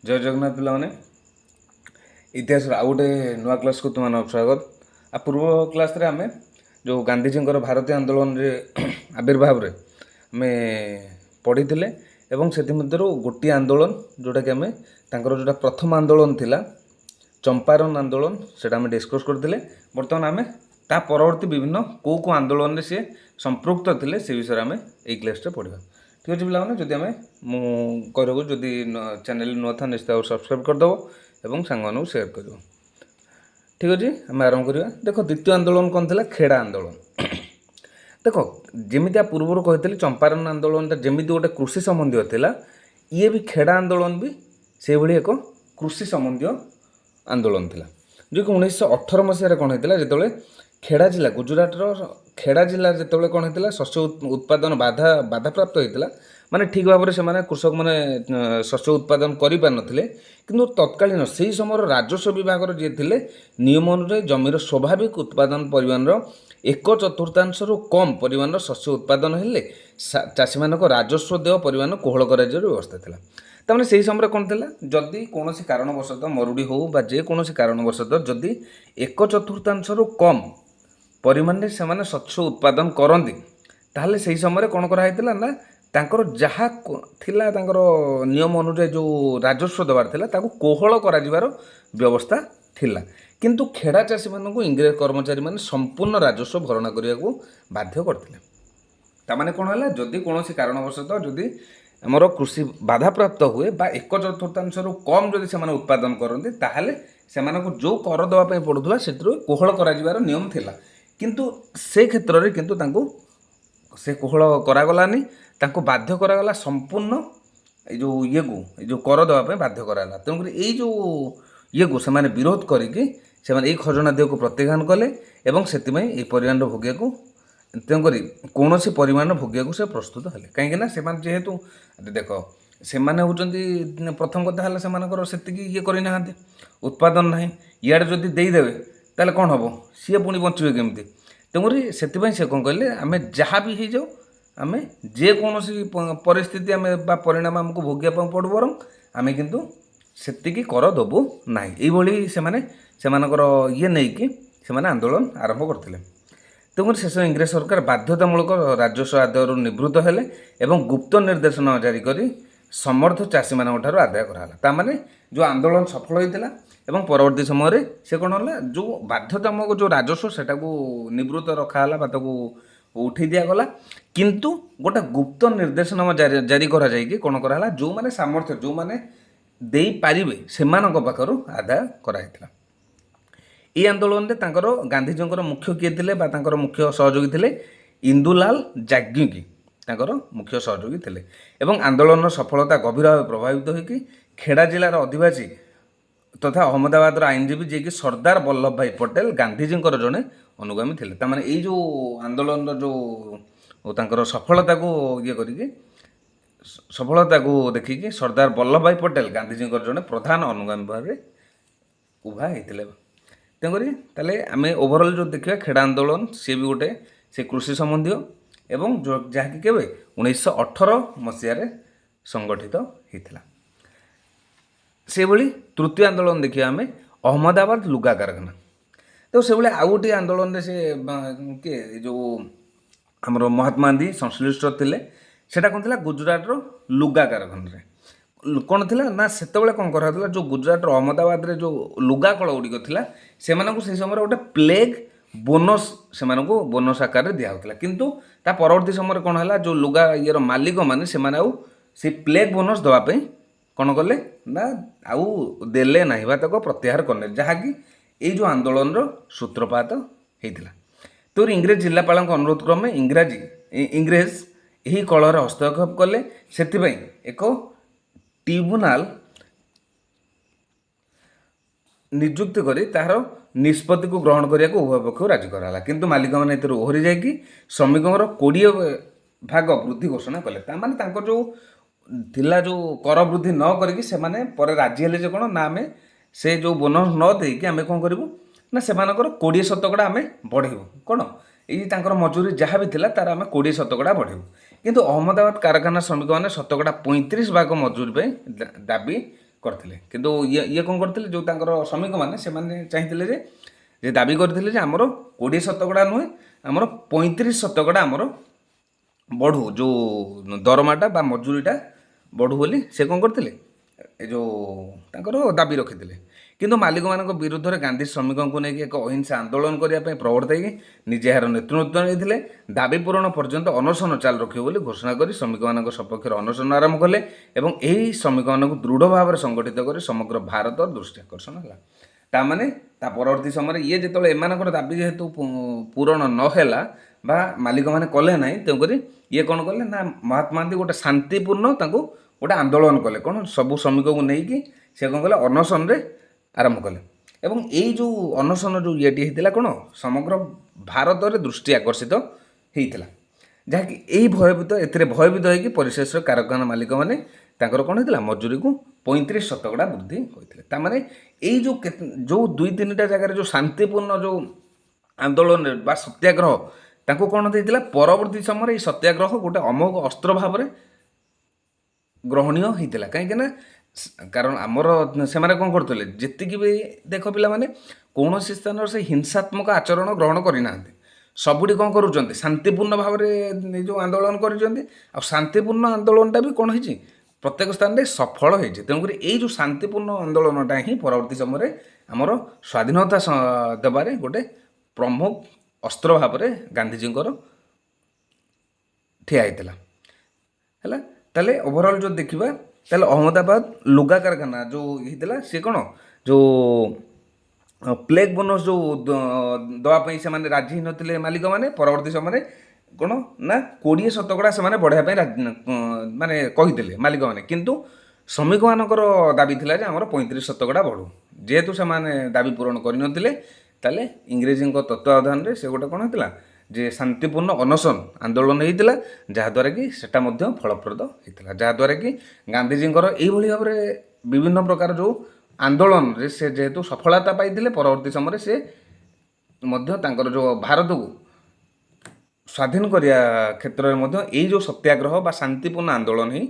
जय जगन्नाथ पिलाने इतिहास आउ गोटे नुआ क्लास को तुम स्वागत। आ पूर्व क्लास रे आमे जो गांधीजी भारतीय आंदोलन रे आविर्भाव रे आमे पढ़ी थिले एवं से गोटे आंदोलन जोटा कि आमे जोटा प्रथम आंदोलन थिला चंपारण आंदोलन सेटा आमे डिस्कस करथिले। वर्तमान आमे ता परवर्ती विभिन्न को आंदोलन रे से संपृक्त थिले से विषय आमे एई क्लास रे पढ़िबा। ठीक अच्छे पिला जदि आम कहू जदि चैनल नुआ था निश्चित भाव सब्सक्राइब करदेव और सांग सेयार कर। ठीक अच्छे आम आरंभ करवा। देख द्वितीय आंदोलन कौन था? खेड़ा आंदोलन। देख जमी पूर्व कही चंपारण आंदोलन जमी गोटे कृषि संबंधी था, ये भी खेड़ा आंदोलन भी से भाई एक कृषि संबंधी आंदोलन था जो कि 1918 मसीह कौन होता जो खेड़ा जिला गुजरातर खेड़ा जिला जो कौन होता शस्य उत्पादन बाधा बाधाप्राप्त होता माने ठीक भाव में से कृषक मैंने शस्य उत्पादन करें किंतु तत्कालीन से समय राजस्व विभाग जी थे नियम अनुसार जमीर स्वाभाविक उत्पादन परिमाण 1/4 कम परिमाण शस्य उत्पादन हेले चाषी मान राजस्व देय परिमाण कोहल कर व्यवस्था था। तमें से समय कौन था जदि कौन कारणवशतः मरुड़ी हो जेकोसी कारणवशतः जदि 1/4 कम परिमाण से शस्य उत्पादन करती ताहले से समय कौन कराइला ना तांकर जहाँ थिला तांकर नियम अनुसार जो राजस्व देवार थिला ताकू कोहल कराजिबार व्यवस्था थिला किंतु खेड़ा चाषी मानू इंग्रेज कर्मचारी माने संपूर्ण राजस्व भरणा करने को बाध्य करथिले। तामाने कौन है जदि कौन कारणवशतः जदि आमर कृषि बाधाप्राप्त हुए बा 1/4 कम जदि से उत्पादन करते ताहले सेमानकु जो कर देवाई पड़ूला से कोहल कराजिबार नियम थिला किंतु से क्षेत्र में किंतु तांको से कोहल करागलानी तांको बाध्य करागला संपूर्ण जो ये जो कर देवाई बाध्य कराला। तेणुक जो ये से विरोध करिकी से खजना देह को प्रत्याख्यान कले और से परिमाण भोगिया को तेणुक कौन परिमाण भोगिया को से प्रस्तुत हेले कहीं से जेहेतु देख से हूँ प्रथम कथा से ये करना उत्पादन ना इे जदि देदेवे ताले कौन हम सी पुणी बचे केमती तेणुक से कौन कहले आम जहाँ भी हो जाऊ आम जेकोसी परिस्थिति आम परिणाम आमको भोगिया पड़ू बर आम किंतु सेतिकी कर देबू ना ये से ये नहीं कि आंदोलन आरंभ करते। तेणुकर शेष इंग्रेज सरकार बाध्यतामूलक राजस्व आदाय निवृत्त हेले एवं गुप्त निर्देशन जारी कर समर्थ चाषी मान आदाय कराला। जो आंदोलन सफल होता एवं परवर्ती समय से कौन है जो बाध्यतामूलक जो राजस्व से निवृत्त रखाला उठे दिगला किंतु गोटे गुप्त निर्देशनामा जारी करा जायकि कौन कराला जो माने सामर्थ्य जो माने देई पारिबे सेमानक पाखरु आदाय कराइतला। ये आंदोलन में तांकर गांधीजी मुख्य किए थे मुख्य सहयोगी थे इंदुलाल जाग्ञिकी तांकर मुख्य सहयोगी थे एवं आंदोलन सफलता गभीर भाव प्रभावित होगी खेड़ा जिलार अधिवासी तथा अहमदाबाद आईनजीवी जी कि सरदार वल्लभ भाई पटेल गांधीजी जड़े अनुगामी थे। तमाने ये जो आंदोलन जो तांकर सफलता को ये करके सफलता को देखिकी सरदार वल्लभ भाई पटेल गांधीजी जड़े प्रधान अनुगामी भाव उभा होते। तेणुक ताले आम ओभरअल जो देखा खेड़ा आंदोलन सी भी गोटे से कृषि संबंधी एवं जो जहाँकि केवे 1918 मसीह संगठित होता। से भली तृतीय आंदोलन देखिए आम अहमदाबाद लुगा कारखाना। तो से भाई आउ गोटे आंदोलन से किए जो आमर महात्मा गांधी संश्लिष्ट थे सेटा कौन था गुजरातर लुगा कारखाना कौन थी ना से कौन कराला जो गुजरातर अहमदाबाद रे जो लुगा कल गुड़िक थी से समय गोटे प्लेग बोनस से बोनस आकार दिखाला किंतु ता परवर्ती समय कौन है जो लुगा ये मालिक मैंने से प्लेग बोनस दवाई कौन कले ना आउ देले ना तक प्रत्याहार करने जहाँकि ये जो आंदोलन सूत्रपात होता। तो इंग्रेज जिलापाल अनुरोध क्रमे इंग्रेज यही कलह हस्तक्षेप कले से एक ट्रिब्यूनाल नियुक्त करी तार निष्पत्ति को ग्रहण करने को उभय पक्ष राजी कराला किंतु मालिक मैंने ओहरी जाकि श्रमिकों 20% वृद्धि घोषणा कले तार जो थिला जो कर वृद्धि न करके से माने पर राजी हेले कौन ना आम से जो बोनस न देकी आम कौन करूँ ना से 20% आम बढ़ेबू कौन ये मजूरी जहाँ भी थिला तार आम 20% बढ़ेबू किंतु अहमदाबाद कारखाना श्रमिक मैंने 35% मजूरी दाबी କରିଥିଲେ। କିନ୍ତୁ ଇଏ କ'ଣ କରିଥିଲେ, ଯେଉଁ ତାଙ୍କର ଶ୍ରମିକମାନେ ସେମାନେ ଚାହିଁଥିଲେ ଯେ ଦାବି କରିଥିଲେ ଯେ ଆମର 20% ନୁହେଁ, ଆମର 35% ଆମର ବଢ଼ୁ, ଯେଉଁ ଦରମାଟା ବା ମଜୁରୀଟା ବଢ଼ୁ ବୋଲି ସେ କ'ଣ କରିଥିଲେ, ଏ ଯେଉଁ ତାଙ୍କର ଦାବି ରଖିଥିଲେ। କିନ୍ତୁ ମାଲିକମାନଙ୍କ ବିରୁଦ୍ଧରେ ଗାନ୍ଧୀ ଶ୍ରମିକଙ୍କୁ ନେଇକି ଏକ ଅହିଂସା ଆନ୍ଦୋଳନ କରିବା ପାଇଁ ପ୍ରବର୍ତ୍ତାଇକି ନିଜେ ଏହାର ନେତୃତ୍ୱ ନେଇଥିଲେ। ଦାବି ପୂରଣ ପର୍ଯ୍ୟନ୍ତ ଅନଶନ ଚାଲୁ ରଖିବେ ବୋଲି ଘୋଷଣା କରି ଶ୍ରମିକମାନଙ୍କ ସପକ୍ଷରେ ଅନଶନ ଆରମ୍ଭ କଲେ ଏବଂ ଏହି ଶ୍ରମିକମାନଙ୍କୁ ଦୃଢ଼ ଭାବରେ ସଂଗଠିତ କରି ସମଗ୍ର ଭାରତ ଦୃଷ୍ଟି ଆକର୍ଷଣ ହେଲା। ତାମାନେ ତା ପରବର୍ତ୍ତୀ ସମୟରେ ଇଏ ଯେତେବେଳେ ଏମାନଙ୍କର ଦାବି ଯେହେତୁ ପୂରଣ ନ ହେଲା ବା ମାଲିକମାନେ କଲେ ନାହିଁ, ତେଣୁକରି ଇଏ କ'ଣ କଲେ ନା ମହାତ୍ମା ଗାନ୍ଧୀ ଗୋଟେ ଶାନ୍ତିପୂର୍ଣ୍ଣ ତାଙ୍କୁ ଗୋଟେ ଆନ୍ଦୋଳନ କଲେ। କ'ଣ ସବୁ ଶ୍ରମିକଙ୍କୁ ନେଇକି ସେ କ'ଣ କଲେ, ଅନଶନରେ ଆରମ୍ଭ କଲେ। ଏବଂ ଏଇ ଯେଉଁ ଅନଶନ ଯେଉଁ ଇଏଟି ହେଇଥିଲା କ'ଣ ସମଗ୍ର ଭାରତରେ ଦୃଷ୍ଟି ଆକର୍ଷିତ ହେଇଥିଲା, ଯାହାକି ଏଥିରେ ଭୟଭୀତ ହୋଇକି ପରିଶେଷରେ କାରଖାନା ମାଲିକମାନେ ତାଙ୍କର କ'ଣ ହେଇଥିଲା, ମଜୁରୀକୁ 35% ବୃଦ୍ଧି ହୋଇଥିଲେ। ତାମାନେ ଏଇ ଯେଉଁ 2-3ଟା ଜାଗାରେ ଯେଉଁ ଶାନ୍ତିପୂର୍ଣ୍ଣ ଯେଉଁ ଆନ୍ଦୋଳନରେ ବା ସତ୍ୟାଗ୍ରହ ତାଙ୍କୁ କ'ଣ ଦେଇଥିଲା, ପରବର୍ତ୍ତୀ ସମୟରେ ଏଇ ସତ୍ୟାଗ୍ରହ ଗୋଟେ ଅମୋଘ ଅସ୍ତ୍ର ଭାବରେ ଗ୍ରହଣୀୟ ହେଇଥିଲା। କାହିଁକିନା କାରଣ ଆମର ସେମାନେ କ'ଣ କରୁଥିଲେ, ଯେତିକି ବି ଦେଖ ପିଲାମାନେ କୌଣସି ସ୍ଥାନରେ ସେ ହିଂସାତ୍ମକ ଆଚରଣ ଗ୍ରହଣ କରିନାହାନ୍ତି, ସବୁଠି କ'ଣ କରୁଛନ୍ତି, ଶାନ୍ତିପୂର୍ଣ୍ଣ ଭାବରେ ଯେଉଁ ଆନ୍ଦୋଳନ କରିଛନ୍ତି। ଆଉ ଶାନ୍ତିପୂର୍ଣ୍ଣ ଆନ୍ଦୋଳନଟା ବି କ'ଣ ହେଇଛି, ପ୍ରତ୍ୟେକ ସ୍ଥାନରେ ସଫଳ ହେଇଛି। ତେଣୁକରି ଏଇ ଯେଉଁ ଶାନ୍ତିପୂର୍ଣ୍ଣ ଆନ୍ଦୋଳନଟା ହିଁ ପରବର୍ତ୍ତୀ ସମୟରେ ଆମର ସ୍ୱାଧୀନତା ଦେବାରେ ଗୋଟେ ପ୍ରମୁଖ ଅସ୍ତ୍ର ଭାବରେ ଗାନ୍ଧିଜୀଙ୍କର ଠିଆ ହେଇଥିଲା। ହେଲା, ତାହେଲେ ଓଭରଅଲ୍ ଯଦି ଦେଖିବା, ତାହେଲେ ଅହମ୍ମଦାବାଦ ଲୁଗା କାରଖାନା ଯେଉଁ ହେଇଥିଲା, ସେ କ'ଣ ଯେଉଁ ପ୍ଲେഗ് ବୋନସ୍ ଯେଉଁ ଦେବା ପାଇଁ ସେମାନେ ରାଜି ହେଇନଥିଲେ ମାଲିକମାନେ, ପରବର୍ତ୍ତୀ ସମୟରେ କ'ଣ ନା 20% ସେମାନେ ବଢ଼ାଇବା ପାଇଁ ମାନେ କହିଥିଲେ ମାଲିକମାନେ। କିନ୍ତୁ ଶ୍ରମିକମାନଙ୍କର ଦାବି ଥିଲା ଯେ ଆମର 35% ବଢ଼ୁ। ଯେହେତୁ ସେମାନେ ଦାବି ପୂରଣ କରିନଥିଲେ, ତାହେଲେ ଇଂରେଜୀଙ୍କ ତତ୍ତ୍ୱାବଧାନରେ ସେ ଗୋଟେ କ'ଣ ହେଇଥିଲା, ଯେ ଶାନ୍ତିପୂର୍ଣ୍ଣ ଅନଶନ ଆନ୍ଦୋଳନ ହେଇଥିଲା, ଯାହାଦ୍ୱାରା କି ସେଟା ମଧ୍ୟ ଫଳପ୍ରଦ ହେଇଥିଲା। ଯାହାଦ୍ୱାରା କି ଗାନ୍ଧିଜୀଙ୍କର ଏଇଭଳି ଭାବରେ ବିଭିନ୍ନ ପ୍ରକାର ଯେଉଁ ଆନ୍ଦୋଳନରେ ସେ ଯେହେତୁ ସଫଳତା ପାଇଥିଲେ, ପରବର୍ତ୍ତୀ ସମୟରେ ସେ ମଧ୍ୟ ତାଙ୍କର ଯେଉଁ ଭାରତକୁ ସ୍ୱାଧୀନ କରିବା କ୍ଷେତ୍ରରେ ମଧ୍ୟ ଏଇ ଯେଉଁ ସତ୍ୟାଗ୍ରହ ବା ଶାନ୍ତିପୂର୍ଣ୍ଣ ଆନ୍ଦୋଳନ ହିଁ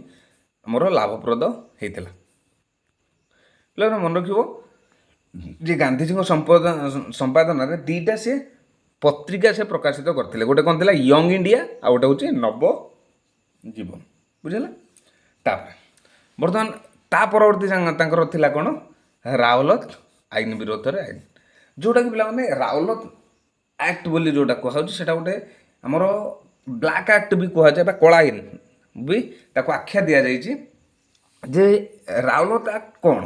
ଆମର ଲାଭପ୍ରଦ ହେଇଥିଲା। ପିଲାମାନେ ମନେ ରଖିବ ଯେ ଗାନ୍ଧିଜୀଙ୍କ ସମ୍ପାଦନାରେ 2ଟା ସେ ପତ୍ରିକା ସେ ପ୍ରକାଶିତ କରିଥିଲେ। ଗୋଟେ କ'ଣ ଥିଲା, ୟଙ୍ଗ ଇଣ୍ଡିଆ, ଆଉ ଗୋଟେ ହେଉଛି ନବ ଜୀବନ। ବୁଝିଲା। ତାପରେ ବର୍ତ୍ତମାନ ତା ପରବର୍ତ୍ତୀ ତାଙ୍କର ଥିଲା କ'ଣ, ରାଓଲତ ଆଇନ ବିରୋଧରେ ଆଇନ, ଯେଉଁଟାକି ପିଲାମାନେ ରାଓଲତ ଆକ୍ଟ ବୋଲି ଯେଉଁଟା କୁହାଯାଉଛି, ସେଇଟା ଗୋଟେ ଆମର ବ୍ଲାକ୍ ଆକ୍ଟ ବି କୁହାଯାଏ ବା କଳା ଆଇନ ବି ତାକୁ ଆଖ୍ୟା ଦିଆଯାଇଛି। ଯେ ରାଓଲତ ଆକ୍ଟ କ'ଣ,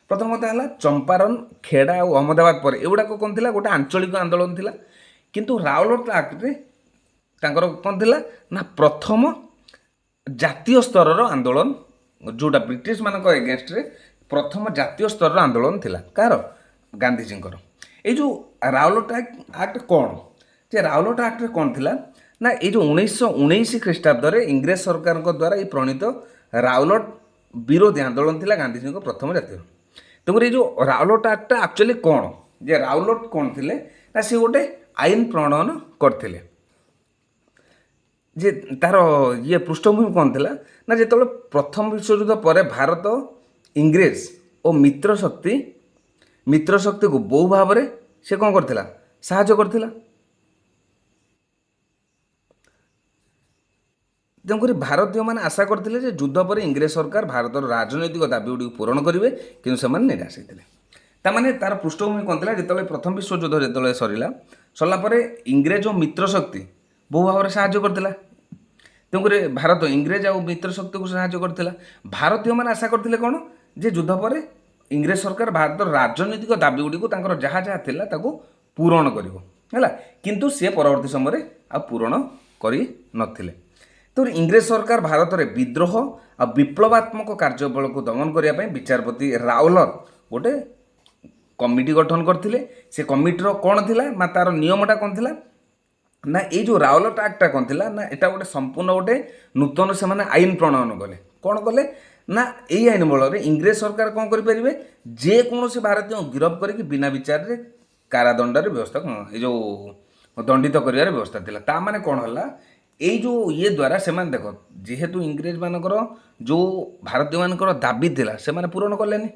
ପ୍ରଥମ କଥା ହେଲା ଚମ୍ପାରନ, ଖେଡ଼ା ଆଉ ଅହମ୍ମଦାବାଦ ପରେ ଏଗୁଡ଼ାକ କ'ଣ ଥିଲା, ଗୋଟେ ଆଞ୍ଚଳିକ ଆନ୍ଦୋଳନ ଥିଲା। କିନ୍ତୁ ରାଓଲତ ଆକ୍ଟରେ ତାଙ୍କର କ'ଣ ଥିଲା ନା ପ୍ରଥମ ଜାତୀୟ ସ୍ତରର ଆନ୍ଦୋଳନ, ଯେଉଁଟା ବ୍ରିଟିଶମାନଙ୍କ ଏଗେନଷ୍ଟରେ ପ୍ରଥମ ଜାତୀୟ ସ୍ତରର ଆନ୍ଦୋଳନ ଥିଲା। କାହାର, ଗାନ୍ଧିଜୀଙ୍କର। ଏଇ ଯେଉଁ ରାଓଲତ ଆକ୍ଟ କ'ଣ, ଯେ ରାଓଲତ ଆକ୍ଟରେ କ'ଣ ଥିଲା ନା ଏଇ ଯେଉଁ 1919 ଖ୍ରୀଷ୍ଟାବ୍ଦରେ ଇଂରେଜ ସରକାରଙ୍କ ଦ୍ୱାରା ଏଇ ପ୍ରଣୀତ ରାଓଲତ ବିରୋଧୀ ଆନ୍ଦୋଳନ ଥିଲା ଗାନ୍ଧିଜୀଙ୍କ ପ୍ରଥମ ଜାତୀୟ। ତେଣୁକରି ଏଇ ଯେଉଁ ରାଓଲତ ଆକ୍ଟଟା ଆକ୍ଚୁଆଲି କ'ଣ, ଯେ ରାଓଲତ କ'ଣ ଥିଲେ ନା ସେ ଗୋଟେ ଆଇନ ପ୍ରଣୟନ କରିଥିଲେ। ଯେ ତାର ପୃଷ୍ଠଭୂମି କ'ଣ ଥିଲା ନା ଯେତେବେଳେ ପ୍ରଥମ ବିଶ୍ୱଯୁଦ୍ଧ ପରେ ଭାରତ ଇଂରେଜ ଓ ମିତ୍ର ଶକ୍ତିକୁ ବହୁ ଭାବରେ ସେ କ'ଣ କରିଥିଲା, ସାହାଯ୍ୟ କରିଥିଲା। ତେଣୁକରି ଭାରତୀୟମାନେ ଆଶା କରିଥିଲେ ଯେ ଯୁଦ୍ଧ ପରେ ଇଂରେଜ ସରକାର ଭାରତର ରାଜନୈତିକ ଦାବିଗୁଡ଼ିକୁ ପୂରଣ କରିବେ, କିନ୍ତୁ ସେମାନେ ନିରାଶ ହେଇଥିଲେ। ତାମାନେ ତାର ପୃଷ୍ଠଭୂମି କ'ଣ ଥିଲା, ଯେତେବେଳେ ପ୍ରଥମ ବିଶ୍ୱଯୁଦ୍ଧ ଯେତେବେଳେ ସରିଲା ପରେ ଇଂରେଜ ଓ ମିତ୍ର ଶକ୍ତି ବହୁ ଭାବରେ ସାହାଯ୍ୟ କରିଥିଲା। ତେଣୁକରି ଭାରତ ଇଂରେଜ ଆଉ ମିତ୍ର ଶକ୍ତିକୁ ସାହାଯ୍ୟ କରିଥିଲା। ଭାରତୀୟମାନେ ଆଶା କରିଥିଲେ କ'ଣ, ଯେ ଯୁଦ୍ଧ ପରେ ଇଂରେଜ ସରକାର ଭାରତର ରାଜନୈତିକ ଦାବିଗୁଡ଼ିକୁ ତାଙ୍କର ଯାହା ଯାହା ଥିଲା ତାକୁ ପୂରଣ କରିବ, ହେଲା। କିନ୍ତୁ ସେ ପରବର୍ତ୍ତୀ ସମୟରେ ଆଉ ପୂରଣ କରିନଥିଲେ। ତେଣୁ ଇଂରେଜ ସରକାର ଭାରତରେ ବିଦ୍ରୋହ ଆଉ ବିପ୍ଳବାତ୍ମକ କାର୍ଯ୍ୟବଳକୁ ଦମନ କରିବା ପାଇଁ ବିଚାରପତି ରାଓଲତ ଗୋଟେ କମିଟି ଗଠନ କରିଥିଲେ। ସେ କମିଟିର କ'ଣ ଥିଲା ନା ତାର ନିୟମଟା କ'ଣ ଥିଲା ନା ଏଇ ଯେଉଁ ରାଓଲତ ଆକ୍ଟଟା କ'ଣ ଥିଲା ନା ଏଇଟା ଗୋଟେ ସମ୍ପୂର୍ଣ୍ଣ ଗୋଟେ ନୂତନ ସେମାନେ ଆଇନ ପ୍ରଣୟନ କଲେ। କ'ଣ କଲେ ନା ଏଇ ଆଇନ ବଳରେ ଇଂରେଜ ସରକାର କ'ଣ କରିପାରିବେ, ଯେକୌଣସି ଭାରତୀୟଙ୍କୁ ଗିରଫ କରିକି ବିନା ବିଚାରରେ କାରାଦଣ୍ଡରେ ବ୍ୟବସ୍ଥା, ଏଇ ଯେଉଁ ଦଣ୍ଡିତ କରିବାର ବ୍ୟବସ୍ଥା ଥିଲା। ତା ମାନେ କ'ଣ ହେଲା, ଏଇ ଯେଉଁ ଇଏ ଦ୍ୱାରା ସେମାନେ ଦେଖ ଯେହେତୁ ଇଂରେଜ ମାନଙ୍କର ଯେଉଁ ଭାରତୀୟମାନଙ୍କର ଦାବି ଥିଲା ସେମାନେ ପୂରଣ କଲେନି।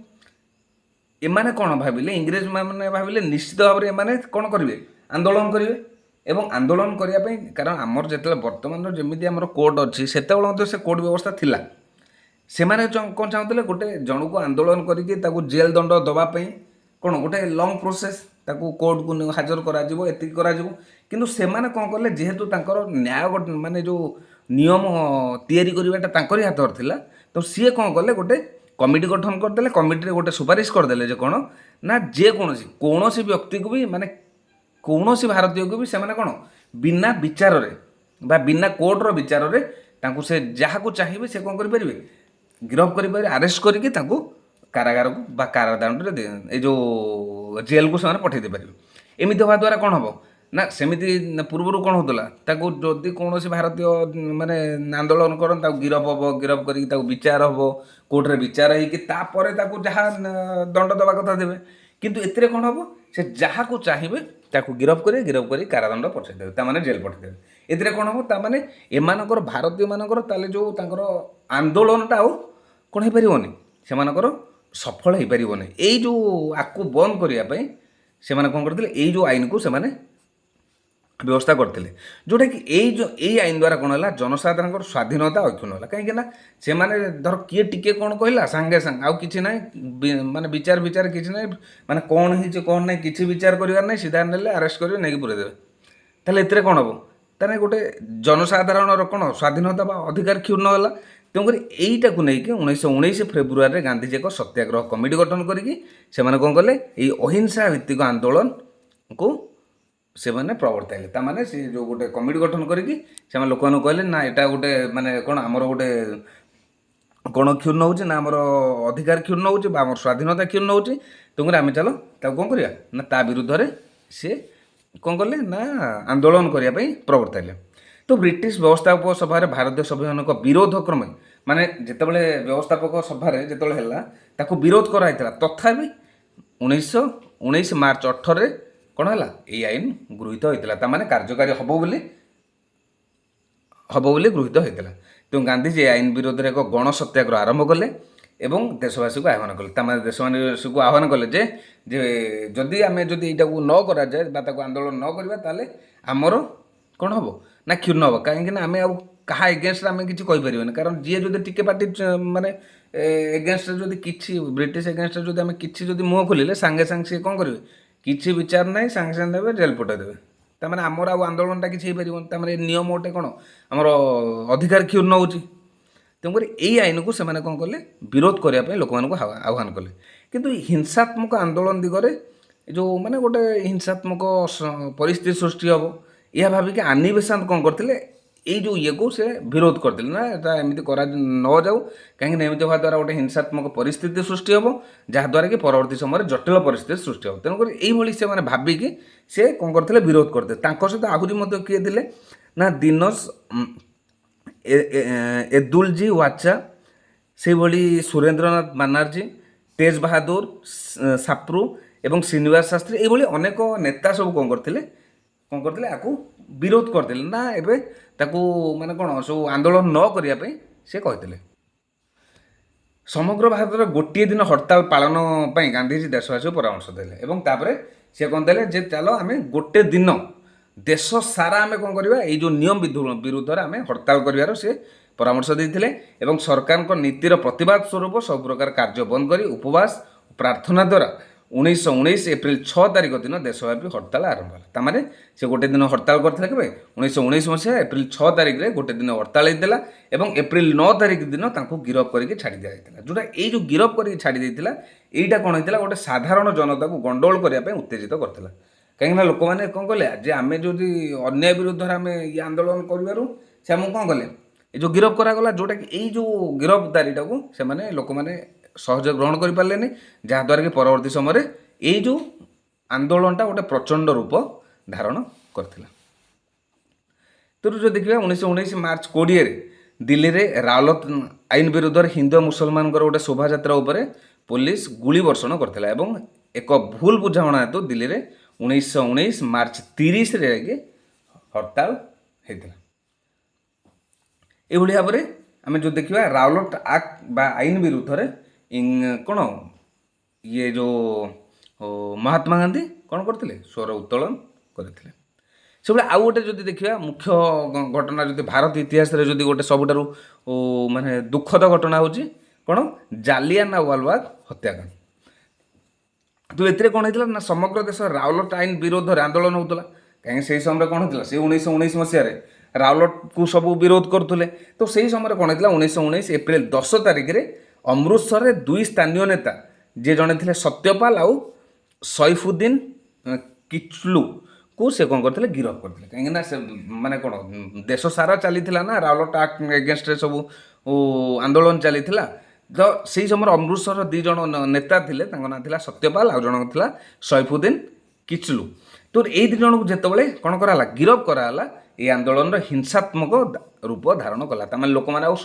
ଏମାନେ କ'ଣ ଭାବିଲେ, ଇଂରେଜ ମାନେ ଭାବିଲେ ନିଶ୍ଚିତ ଭାବରେ ଏମାନେ କ'ଣ କରିବେ, ଆନ୍ଦୋଳନ କରିବେ। ଏବଂ ଆନ୍ଦୋଳନ କରିବା ପାଇଁ, କାରଣ ଆମର ଯେତେବେଳେ ବର୍ତ୍ତମାନର ଯେମିତି ଆମର କୋର୍ଟ ଅଛି ସେତେବେଳେ ମଧ୍ୟ ସେ କୋର୍ଟ ବ୍ୟବସ୍ଥା ଥିଲା। ସେମାନେ କ'ଣ ଚାହୁଁଥିଲେ, ଗୋଟେ ଜଣକୁ ଆନ୍ଦୋଳନ କରିକି ତାକୁ ଜେଲ୍ ଦଣ୍ଡ ଦେବା ପାଇଁ କ'ଣ ଗୋଟେ ଲଙ୍ଗ୍ ପ୍ରୋସେସ୍, ତାକୁ କୋର୍ଟକୁ ହାଜର କରାଯିବ, ଏତିକି କରାଯିବ। କିନ୍ତୁ ସେମାନେ କ'ଣ କଲେ, ଯେହେତୁ ତାଙ୍କର ନ୍ୟାୟ ମାନେ ଯେଉଁ ନିୟମ ତିଆରି କରିବାଟା ତାଙ୍କରି ହାତରେ ଥିଲା, ତ ସିଏ କ'ଣ କଲେ, ଗୋଟେ କମିଟି ଗଠନ କରିଦେଲେ। କମିଟିରେ ଗୋଟେ ସୁପାରିଶ କରିଦେଲେ ଯେ କ'ଣ ନା, କୌଣସି ବ୍ୟକ୍ତିକୁ ବି, ମାନେ କୌଣସି ଭାରତୀୟକୁ ବି ସେମାନେ କ'ଣ ବିନା ବିଚାରରେ ବା ବିନା କୋର୍ଟର ବିଚାରରେ ତାଙ୍କୁ ସେ ଯାହାକୁ ଚାହିଁବେ ସେ କ'ଣ କରିପାରିବେ, ଗିରଫ କରିପାରିବେ, ଆରେଷ୍ଟ କରିକି ତାଙ୍କୁ କାରାଗାରକୁ ବା କାରାଦଣ୍ଡରେ ଏଇ ଯେଉଁ ଜେଲ୍କୁ ସେମାନେ ପଠାଇ ଦେଇପାରିବେ। ଏମିତି ହେବା ଦ୍ୱାରା କ'ଣ ହେବ ନା, ସେମିତି ପୂର୍ବରୁ କ'ଣ ହେଉଥିଲା, ତାକୁ ଯଦି କୌଣସି ଭାରତୀୟ ମାନେ ଆନ୍ଦୋଳନ କରନ୍ତି ତାକୁ ଗିରଫ ହେବ, ଗିରଫ କରିକି ତାକୁ ବିଚାର ହେବ, କୋର୍ଟରେ ବିଚାର ହେଇକି ତାପରେ ତାକୁ ଯାହା ଦଣ୍ଡ ଦେବା କଥା ଦେବେ। କିନ୍ତୁ ଏଥିରେ କ'ଣ ହେବ, ସେ ଯାହାକୁ ଚାହିଁବେ ତାକୁ ଗିରଫ କରି କାରାଦଣ୍ଡ ପଠାଇଦେବେ, ତାମାନେ ଜେଲ୍ ପଠାଇଦେବେ। ଏଥିରେ କ'ଣ ହେବ, ତାମାନେ ଏମାନଙ୍କର ଭାରତୀୟମାନଙ୍କର ତାହେଲେ ଯେଉଁ ତାଙ୍କର ଆନ୍ଦୋଳନଟା ଆଉ କ'ଣ ହେଇପାରିବନି, ସେମାନଙ୍କର ସଫଳ ହେଇପାରିବନି। ଏଇ ଯେଉଁ ଆକୁ ବନ୍ଦ କରିବା ପାଇଁ ସେମାନେ କ'ଣ କରିଥିଲେ, ଏଇ ଯେଉଁ ଆଇନକୁ ସେମାନେ ବ୍ୟବସ୍ଥା କରିଥିଲେ, ଯେଉଁଟାକି ଏଇ ଆଇନ ଦ୍ୱାରା କ'ଣ ହେଲା, ଜନସାଧାରଣଙ୍କର ସ୍ୱାଧୀନତା ଅକ୍ଷୁଣ୍ଣ ହେଲା। କାହିଁକିନା ସେମାନେ ଧର କିଏ ଟିକେ କ'ଣ କହିଲା, ସାଙ୍ଗେ ସାଙ୍ଗେ ଆଉ କିଛି ନାହିଁ, ମାନେ ବିଚାର କିଛି ନାହିଁ, ମାନେ କ'ଣ ହେଇଛି କ'ଣ ନାହିଁ କିଛି ବିଚାର କରିବାର ନାହିଁ, ସିଧା ନେଲେ ଆରେଷ୍ଟ କରିବେ, ନେଇକି ପୁରେଇ ଦେବେ। ତାହେଲେ ଏଥିରେ କ'ଣ ହେବ, ତାହେଲେ ଗୋଟେ ଜନସାଧାରଣର କ'ଣ ସ୍ୱାଧୀନତା ବା ଅଧିକାର କ୍ଷୁଣ୍ଣ ହେଲା। ତେଣୁକରି ଏଇଟାକୁ ନେଇକି 1919 ଫେବୃଆରୀରେ ଗାନ୍ଧିଜୀ ଏକ ସତ୍ୟାଗ୍ରହ କମିଟି ଗଠନ କରିକି ସେମାନେ କ'ଣ କଲେ, ଏଇ ଅହିଂସା ଭିତ୍ତିକ ଆନ୍ଦୋଳନକୁ ସେମାନେ ପ୍ରବର୍ତ୍ତାଇଲେ। ତାମାନେ ସେ ଯେଉଁ ଗୋଟେ କମିଟି ଗଠନ କରିକି ସେମାନେ ଲୋକମାନଙ୍କୁ କହିଲେ, ନା ଏଇଟା ଗୋଟେ ମାନେ କ'ଣ ଆମର ଗୋଟେ କ'ଣ କ୍ଷୁଣ୍ଣ ହେଉଛି, ନା ଆମର ଅଧିକାର କ୍ଷୁଣ୍ଣ ହେଉଛି ବା ଆମର ସ୍ୱାଧୀନତା କ୍ଷୁଣ୍ଣ ହେଉଛି। ତେଣୁକରି ଆମେ ଚାଲ ତାକୁ କ'ଣ କରିବା ନା, ତା ବିରୁଦ୍ଧରେ ସେ କ'ଣ କଲେ ନା ଆନ୍ଦୋଳନ କରିବା ପାଇଁ ପ୍ରବର୍ତ୍ତାଇଲେ। ତ ବ୍ରିଟିଶ ବ୍ୟବସ୍ଥାପକ ସଭାରେ ଭାରତୀୟ ସଭ୍ୟମାନଙ୍କ ବିରୋଧ କ୍ରମେ, ମାନେ ଯେତେବେଳେ ବ୍ୟବସ୍ଥାପକ ସଭାରେ ଯେତେବେଳେ ହେଲା ତାକୁ ବିରୋଧ କରାଯାଇଥିଲା, ତଥାପି 1919 ମାର୍ଚ୍ଚ 18ରେ କ'ଣ ହେଲା, ଏଇ ଆଇନ ଗୃହୀତ ହୋଇଥିଲା। ତାମାନେ କାର୍ଯ୍ୟକାରୀ ହେବ ବୋଲି ଗୃହୀତ ହୋଇଥିଲା। ତେଣୁ ଗାନ୍ଧିଜୀ ଏ ଆଇନ ବିରୋଧରେ ଏକ ଗଣ ସତ୍ୟାଗ୍ରହ ଆରମ୍ଭ କଲେ ଏବଂ ଦେଶବାସୀକୁ ଆହ୍ୱାନ କଲେ। ତାମାନେ ଦେଶବାସୀକୁ ଆହ୍ୱାନ କଲେ ଯେ ଯଦି ଏଇଟାକୁ ନ କରାଯାଏ ବା ତାକୁ ଆନ୍ଦୋଳନ ନ କରିବା, ତାହେଲେ ଆମର କ'ଣ ହେବ ନା କ୍ଷୁଣ୍ଣ ହେବ। କାହିଁକିନା ଆମେ ଆଉ କାହା ଏଗେନଷ୍ଟରେ ଆମେ କିଛି କହିପାରିବାନି। କାରଣ ଯିଏ ଯଦି ଟିକେ ପାର୍ଟି ମାନେ ଏଗେନଷ୍ଟରେ ଯଦି କିଛି ବ୍ରିଟିଶ ଏଗେନଷ୍ଟରେ ଯଦି ଆମେ କିଛି ଯଦି ମୁହଁ ଖୋଲିଲେ, ସାଙ୍ଗେ ସାଙ୍ଗେ ସିଏ କ'ଣ କରିବେ, କିଛି ବିଚାର ନାହିଁ, ସାଙ୍ଗେ ସାଙ୍ଗେ ଦେବେ, ଜେଲ୍ ପଠାଇ ଦେବେ। ତାମାନେ ଆମର ଆଉ ଆନ୍ଦୋଳନଟା କିଛି ହେଇପାରିବନି। ତାମାନେ ଏ ନିୟମ ଗୋଟେ କ'ଣ ଆମର ଅଧିକାର କ୍ଷୁଣ୍ଣ ହେଉଛି। ତେଣୁକରି ଏଇ ଆଇନକୁ ସେମାନେ କ'ଣ କଲେ, ବିରୋଧ କରିବା ପାଇଁ ଲୋକମାନଙ୍କୁ ଆହ୍ୱାନ କଲେ। କିନ୍ତୁ ହିଂସାତ୍ମକ ଆନ୍ଦୋଳନ ଦିଗରେ ଯେଉଁ ମାନେ ଗୋଟେ ହିଂସାତ୍ମକ ପରିସ୍ଥିତି ସୃଷ୍ଟି ହେବ, ଏହା ଭାବିକି ଆନି ବେସାନ୍ତ କ'ଣ କରିଥିଲେ, ଏଇ ଯେଉଁ ଇଏକୁ ସେ ବିରୋଧ କରିଥିଲେ, ନା ଏଟା ଏମିତି ନଯାଉ, କାହିଁକିନା ଏମିତି ହେବା ଦ୍ୱାରା ଗୋଟେ ହିଂସାତ୍ମକ ପରିସ୍ଥିତି ସୃଷ୍ଟି ହେବ, ଯାହାଦ୍ୱାରା କି ପରବର୍ତ୍ତୀ ସମୟରେ ଜଟିଳ ପରିସ୍ଥିତି ସୃଷ୍ଟି ହେବ। ତେଣୁକରି ଏଇଭଳି ସେମାନେ ଭାବିକି ସେ କ'ଣ କରିଥିଲେ, ବିରୋଧ କରିଥିଲେ। ତାଙ୍କ ସହିତ ଆହୁରି ମଧ୍ୟ କିଏ ଥିଲେ ନା, ଦିନସ ଏଦୁଲଜୀ ୱାଚା, ସେଇଭଳି ସୁରେନ୍ଦ୍ରନାଥ ବାନାର୍ଜୀ, ତେଜ ବାହାଦୁର ସାପ୍ରୁ ଏବଂ ଶ୍ରୀନିବାସ ଶାସ୍ତ୍ରୀ, ଏଇଭଳି ଅନେକ ନେତା ସବୁ କ'ଣ କରିଥିଲେ ଆକୁ ବିରୋଧ କରିଥିଲେ, ନା ଏବେ ତାକୁ ମାନେ କ'ଣ ସବୁ ଆନ୍ଦୋଳନ ନ କରିବା ପାଇଁ ସେ କହିଥିଲେ। ସମଗ୍ର ଭାରତରେ ଗୋଟିଏ ଦିନ ହରତାଳ ପାଳନ ପାଇଁ ଗାନ୍ଧିଜୀ ଦେଶବାସୀକୁ ପରାମର୍ଶ ଦେଲେ ଏବଂ ତାପରେ ସେ କ'ଣ ଦେଲେ ଯେ ଚାଲ ଆମେ ଗୋଟେ ଦିନ ଦେଶ ସାରା ଆମେ କ'ଣ କରିବା, ଏଇ ଯେଉଁ ନିୟମ ବିରୁଦ୍ଧରେ ଆମେ ହରତାଳ କରିବାର ସେ ପରାମର୍ଶ ଦେଇଥିଲେ ଏବଂ ସରକାରଙ୍କ ନୀତିର ପ୍ରତିବାଦ ସ୍ୱରୂପ ସବୁ ପ୍ରକାର କାର୍ଯ୍ୟ ବନ୍ଦ କରି ଉପବାସ ପ୍ରାର୍ଥନା ଦ୍ୱାରା 1919 ଏପ୍ରିଲ 6 ତାରିଖ ଦିନ ଦେଶବ୍ୟାପୀ ହରତାଳ ଆରମ୍ଭ ହେଲା। ତାମାନେ ସେ ଗୋଟେ ଦିନ ହରତାଳ କରିଥିଲେ କେବେ, 1919 ମସିହା ଏପ୍ରିଲ 6 ତାରିଖରେ ଗୋଟେ ଦିନ ହରତାଳ ହେଇଥିଲା ଏବଂ ଏପ୍ରିଲ 9 ତାରିଖ ଦିନ ତାଙ୍କୁ ଗିରଫ କରିକି ଛାଡ଼ି ଦିଆଯାଇଥିଲା। ଯେଉଁଟା ଏଇ ଯେଉଁ ଗିରଫ କରିକି ଛାଡ଼ି ଦେଇଥିଲା, ଏଇଟା କ'ଣ ହେଇଥିଲା, ଗୋଟେ ସାଧାରଣ ଜନତାକୁ ଗଣ୍ଡଗୋଳ କରିବା ପାଇଁ ଉତ୍ତେଜିତ କରିଥିଲା। କାହିଁକିନା ଲୋକମାନେ କ'ଣ କଲେ, ଯେ ଆମେ ଯଦି ଅନ୍ୟାୟ ବିରୁଦ୍ଧରେ ଆମେ ଇଏ ଆନ୍ଦୋଳନ କରିବାରୁ ସେ ଆମକୁ କ'ଣ କଲେ, ଏ ଯେଉଁ ଗିରଫ କରାଗଲା, ଯେଉଁଟାକି ଏଇ ଯେଉଁ ଗିରଫଦାରୀଟାକୁ ଲୋକମାନେ ସହଜରେ ଗ୍ରହଣ କରିପାରିଲେନି, ଯାହାଦ୍ୱାରା କି ପରବର୍ତ୍ତୀ ସମୟରେ ଏଇ ଯେଉଁ ଆନ୍ଦୋଳନଟା ଗୋଟେ ପ୍ରଚଣ୍ଡ ରୂପ ଧାରଣ କରିଥିଲା। ତେଣୁ ଯଦି ଦେଖିବା 1919 ମାର୍ଚ୍ଚ 20ରେ ଦିଲ୍ଲୀରେ ରାଓଲତ ଆଇନ ବିରୁଦ୍ଧରେ ହିନ୍ଦୁ ମୁସଲମାନଙ୍କର ଗୋଟେ ଶୋଭାଯାତ୍ରା ଉପରେ ପୋଲିସ ଗୁଳି ବର୍ଷଣ କରିଥିଲା ଏବଂ ଏକ ଭୁଲ ବୁଝାମଣା ହେତୁ ଦିଲ୍ଲୀରେ 1919 ମାର୍ଚ୍ଚ 30ରେ ଯାଇକି ହରତାଳ ହେଇଥିଲା। ଏଇଭଳି ଭାବରେ ଆମେ ଯେଉଁ ଦେଖିବା ରାଉଲଟ ଆକ୍ଟ ବା ଆଇନ ବିରୁଦ୍ଧରେ କ'ଣ ଇଏ ଯେଉଁ ମହାତ୍ମା ଗାନ୍ଧୀ କ'ଣ କରିଥିଲେ, ସ୍ୱର ଉତ୍ତୋଳନ କରିଥିଲେ। ସେଭଳି ଆଉ ଗୋଟେ ଯଦି ଦେଖିବା ମୁଖ୍ୟ ଘଟଣା, ଯଦି ଭାରତ ଇତିହାସରେ ଯଦି ଗୋଟେ ସବୁଠାରୁ ମାନେ ଦୁଃଖଦ ଘଟଣା ହେଉଛି କ'ଣ, ଜାଲିଆନାୱାଲାବାଗ ହତ୍ୟାକାଣ୍ଡ। ତ ଏଥିରେ କ'ଣ ହେଇଥିଲା ନା, ସମଗ୍ର ଦେଶ ରାଉଲଟ ଆଇନ ବିରୋଧରେ ଆନ୍ଦୋଳନ ହେଉଥିଲା। କାହିଁକି ସେହି ସମୟରେ କ'ଣ ହେଇଥିଲା, ସେ 1919 ମସିହାରେ ରାଉଲଟକୁ ସବୁ ବିରୋଧ କରୁଥିଲେ। ତ ସେହି ସମୟରେ କ'ଣ ହେଇଥିଲା, 1919 ଏପ୍ରିଲ 10 ତାରିଖରେ ଅମୃତସରରେ ଦୁଇ ସ୍ଥାନୀୟ ନେତା, ଯିଏ ଜଣେ ଥିଲେ ସତ୍ୟପାଲ ଆଉ ସୈଫୁଦ୍ଦିନ କିଚଲୁକୁ ସେ କ'ଣ କରିଥିଲେ, ଗିରଫ କରିଥିଲେ। କାହିଁକିନା ସେ ମାନେ କ'ଣ, ଦେଶ ସାରା ଚାଲିଥିଲା ନା ରାଉଲଟ ଆକ୍ଟ ଏଗେନଷ୍ଟରେ ସବୁ ଆନ୍ଦୋଳନ ଚାଲିଥିଲା। ତ ସେହି ସମୟରେ ଅମୃତସରର ଦୁଇ ଜଣ ନେତା ଥିଲେ, ତାଙ୍କ ନାଁ ଥିଲା ସତ୍ୟପାଲ, ଆଉ ଜଣଙ୍କ ଥିଲା ସୈଫୁଦ୍ଦିନ କିଚଲୁ। ତ ଏଇ ଦୁଇ ଜଣଙ୍କୁ ଯେତେବେଳେ କ'ଣ କରାହେଲା, ଗିରଫ କରାହେଲା, এই ଆନ୍ଦୋଳନର ହିଂସାତ୍ମକ ରୂପ ଧାରଣ କଲା। ତାମାନେ ଲୋକମାନେ ଆଉ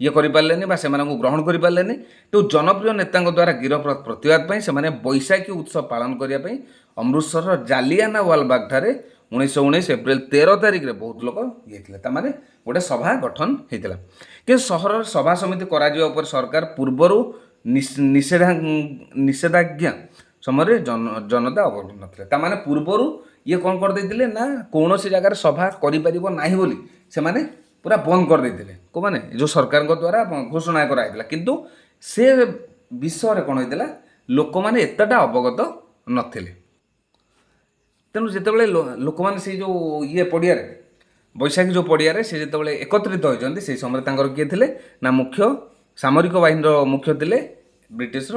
ଇଏ କରିପାରିଲେନି ବା ସେମାନଙ୍କୁ ଗ୍ରହଣ କରିପାରିଲେନି। ତ ଜନପ୍ରିୟ ନେତାଙ୍କ ଦ୍ୱାରା ଗିରଫ ପ୍ରତିବାଦ ପାଇଁ ସେମାନେ ବୈଶାଖୀ ଉତ୍ସବ ପାଳନ କରିବା ପାଇଁ ଅମୃତସରର ଜାଲିଆନାୱାଲାବାଗଠାରେ 1919 ଏପ୍ରିଲ 13 ତାରିଖରେ ବହୁତ ଲୋକ ହେଇଥିଲେ। ତାମାନେ ଗୋଟେ ସଭା ଗଠନ ହେଇଥିଲା। କିନ୍ତୁ ସହରର ସଭା ସମିତି କରାଯିବା ଉପରେ ସରକାର ପୂର୍ବରୁ ନିଷେଧାଜ୍ଞା ସମୟରେ ଜନତା ଅବଗତ ନଥିଲେ। ତାମାନେ ପୂର୍ବରୁ ଇଏ କ'ଣ କରିଦେଇଥିଲେ ନା, କୌଣସି ଜାଗାରେ ସଭା କରିପାରିବ ନାହିଁ ବୋଲି ସେମାନେ ପୁରା ବନ୍ଦ କରିଦେଇଥିଲେ। କେଉଁମାନେ, ଯେଉଁ ସରକାରଙ୍କ ଦ୍ୱାରା ଘୋଷଣା କରାଯାଇଥିଲା। କିନ୍ତୁ ସେ ବିଷୟରେ କ'ଣ ହେଇଥିଲା, ଲୋକମାନେ ଏତେଟା ଅବଗତ ନଥିଲେ। ତେଣୁ ଯେତେବେଳେ ଲୋକମାନେ ସେଇ ଯେଉଁ ପଡ଼ିଆରେ, ବୈଶାଖୀ ଯେଉଁ ପଡ଼ିଆରେ ସେ ଯେତେବେଳେ ଏକତ୍ରିତ ହୋଇଛନ୍ତି, ସେହି ସମୟରେ ତାଙ୍କର କିଏ ଥିଲେ ନା, ମୁଖ୍ୟ ସାମରିକ ବାହିନୀର ମୁଖ୍ୟ ଥିଲେ ବ୍ରିଟିଶର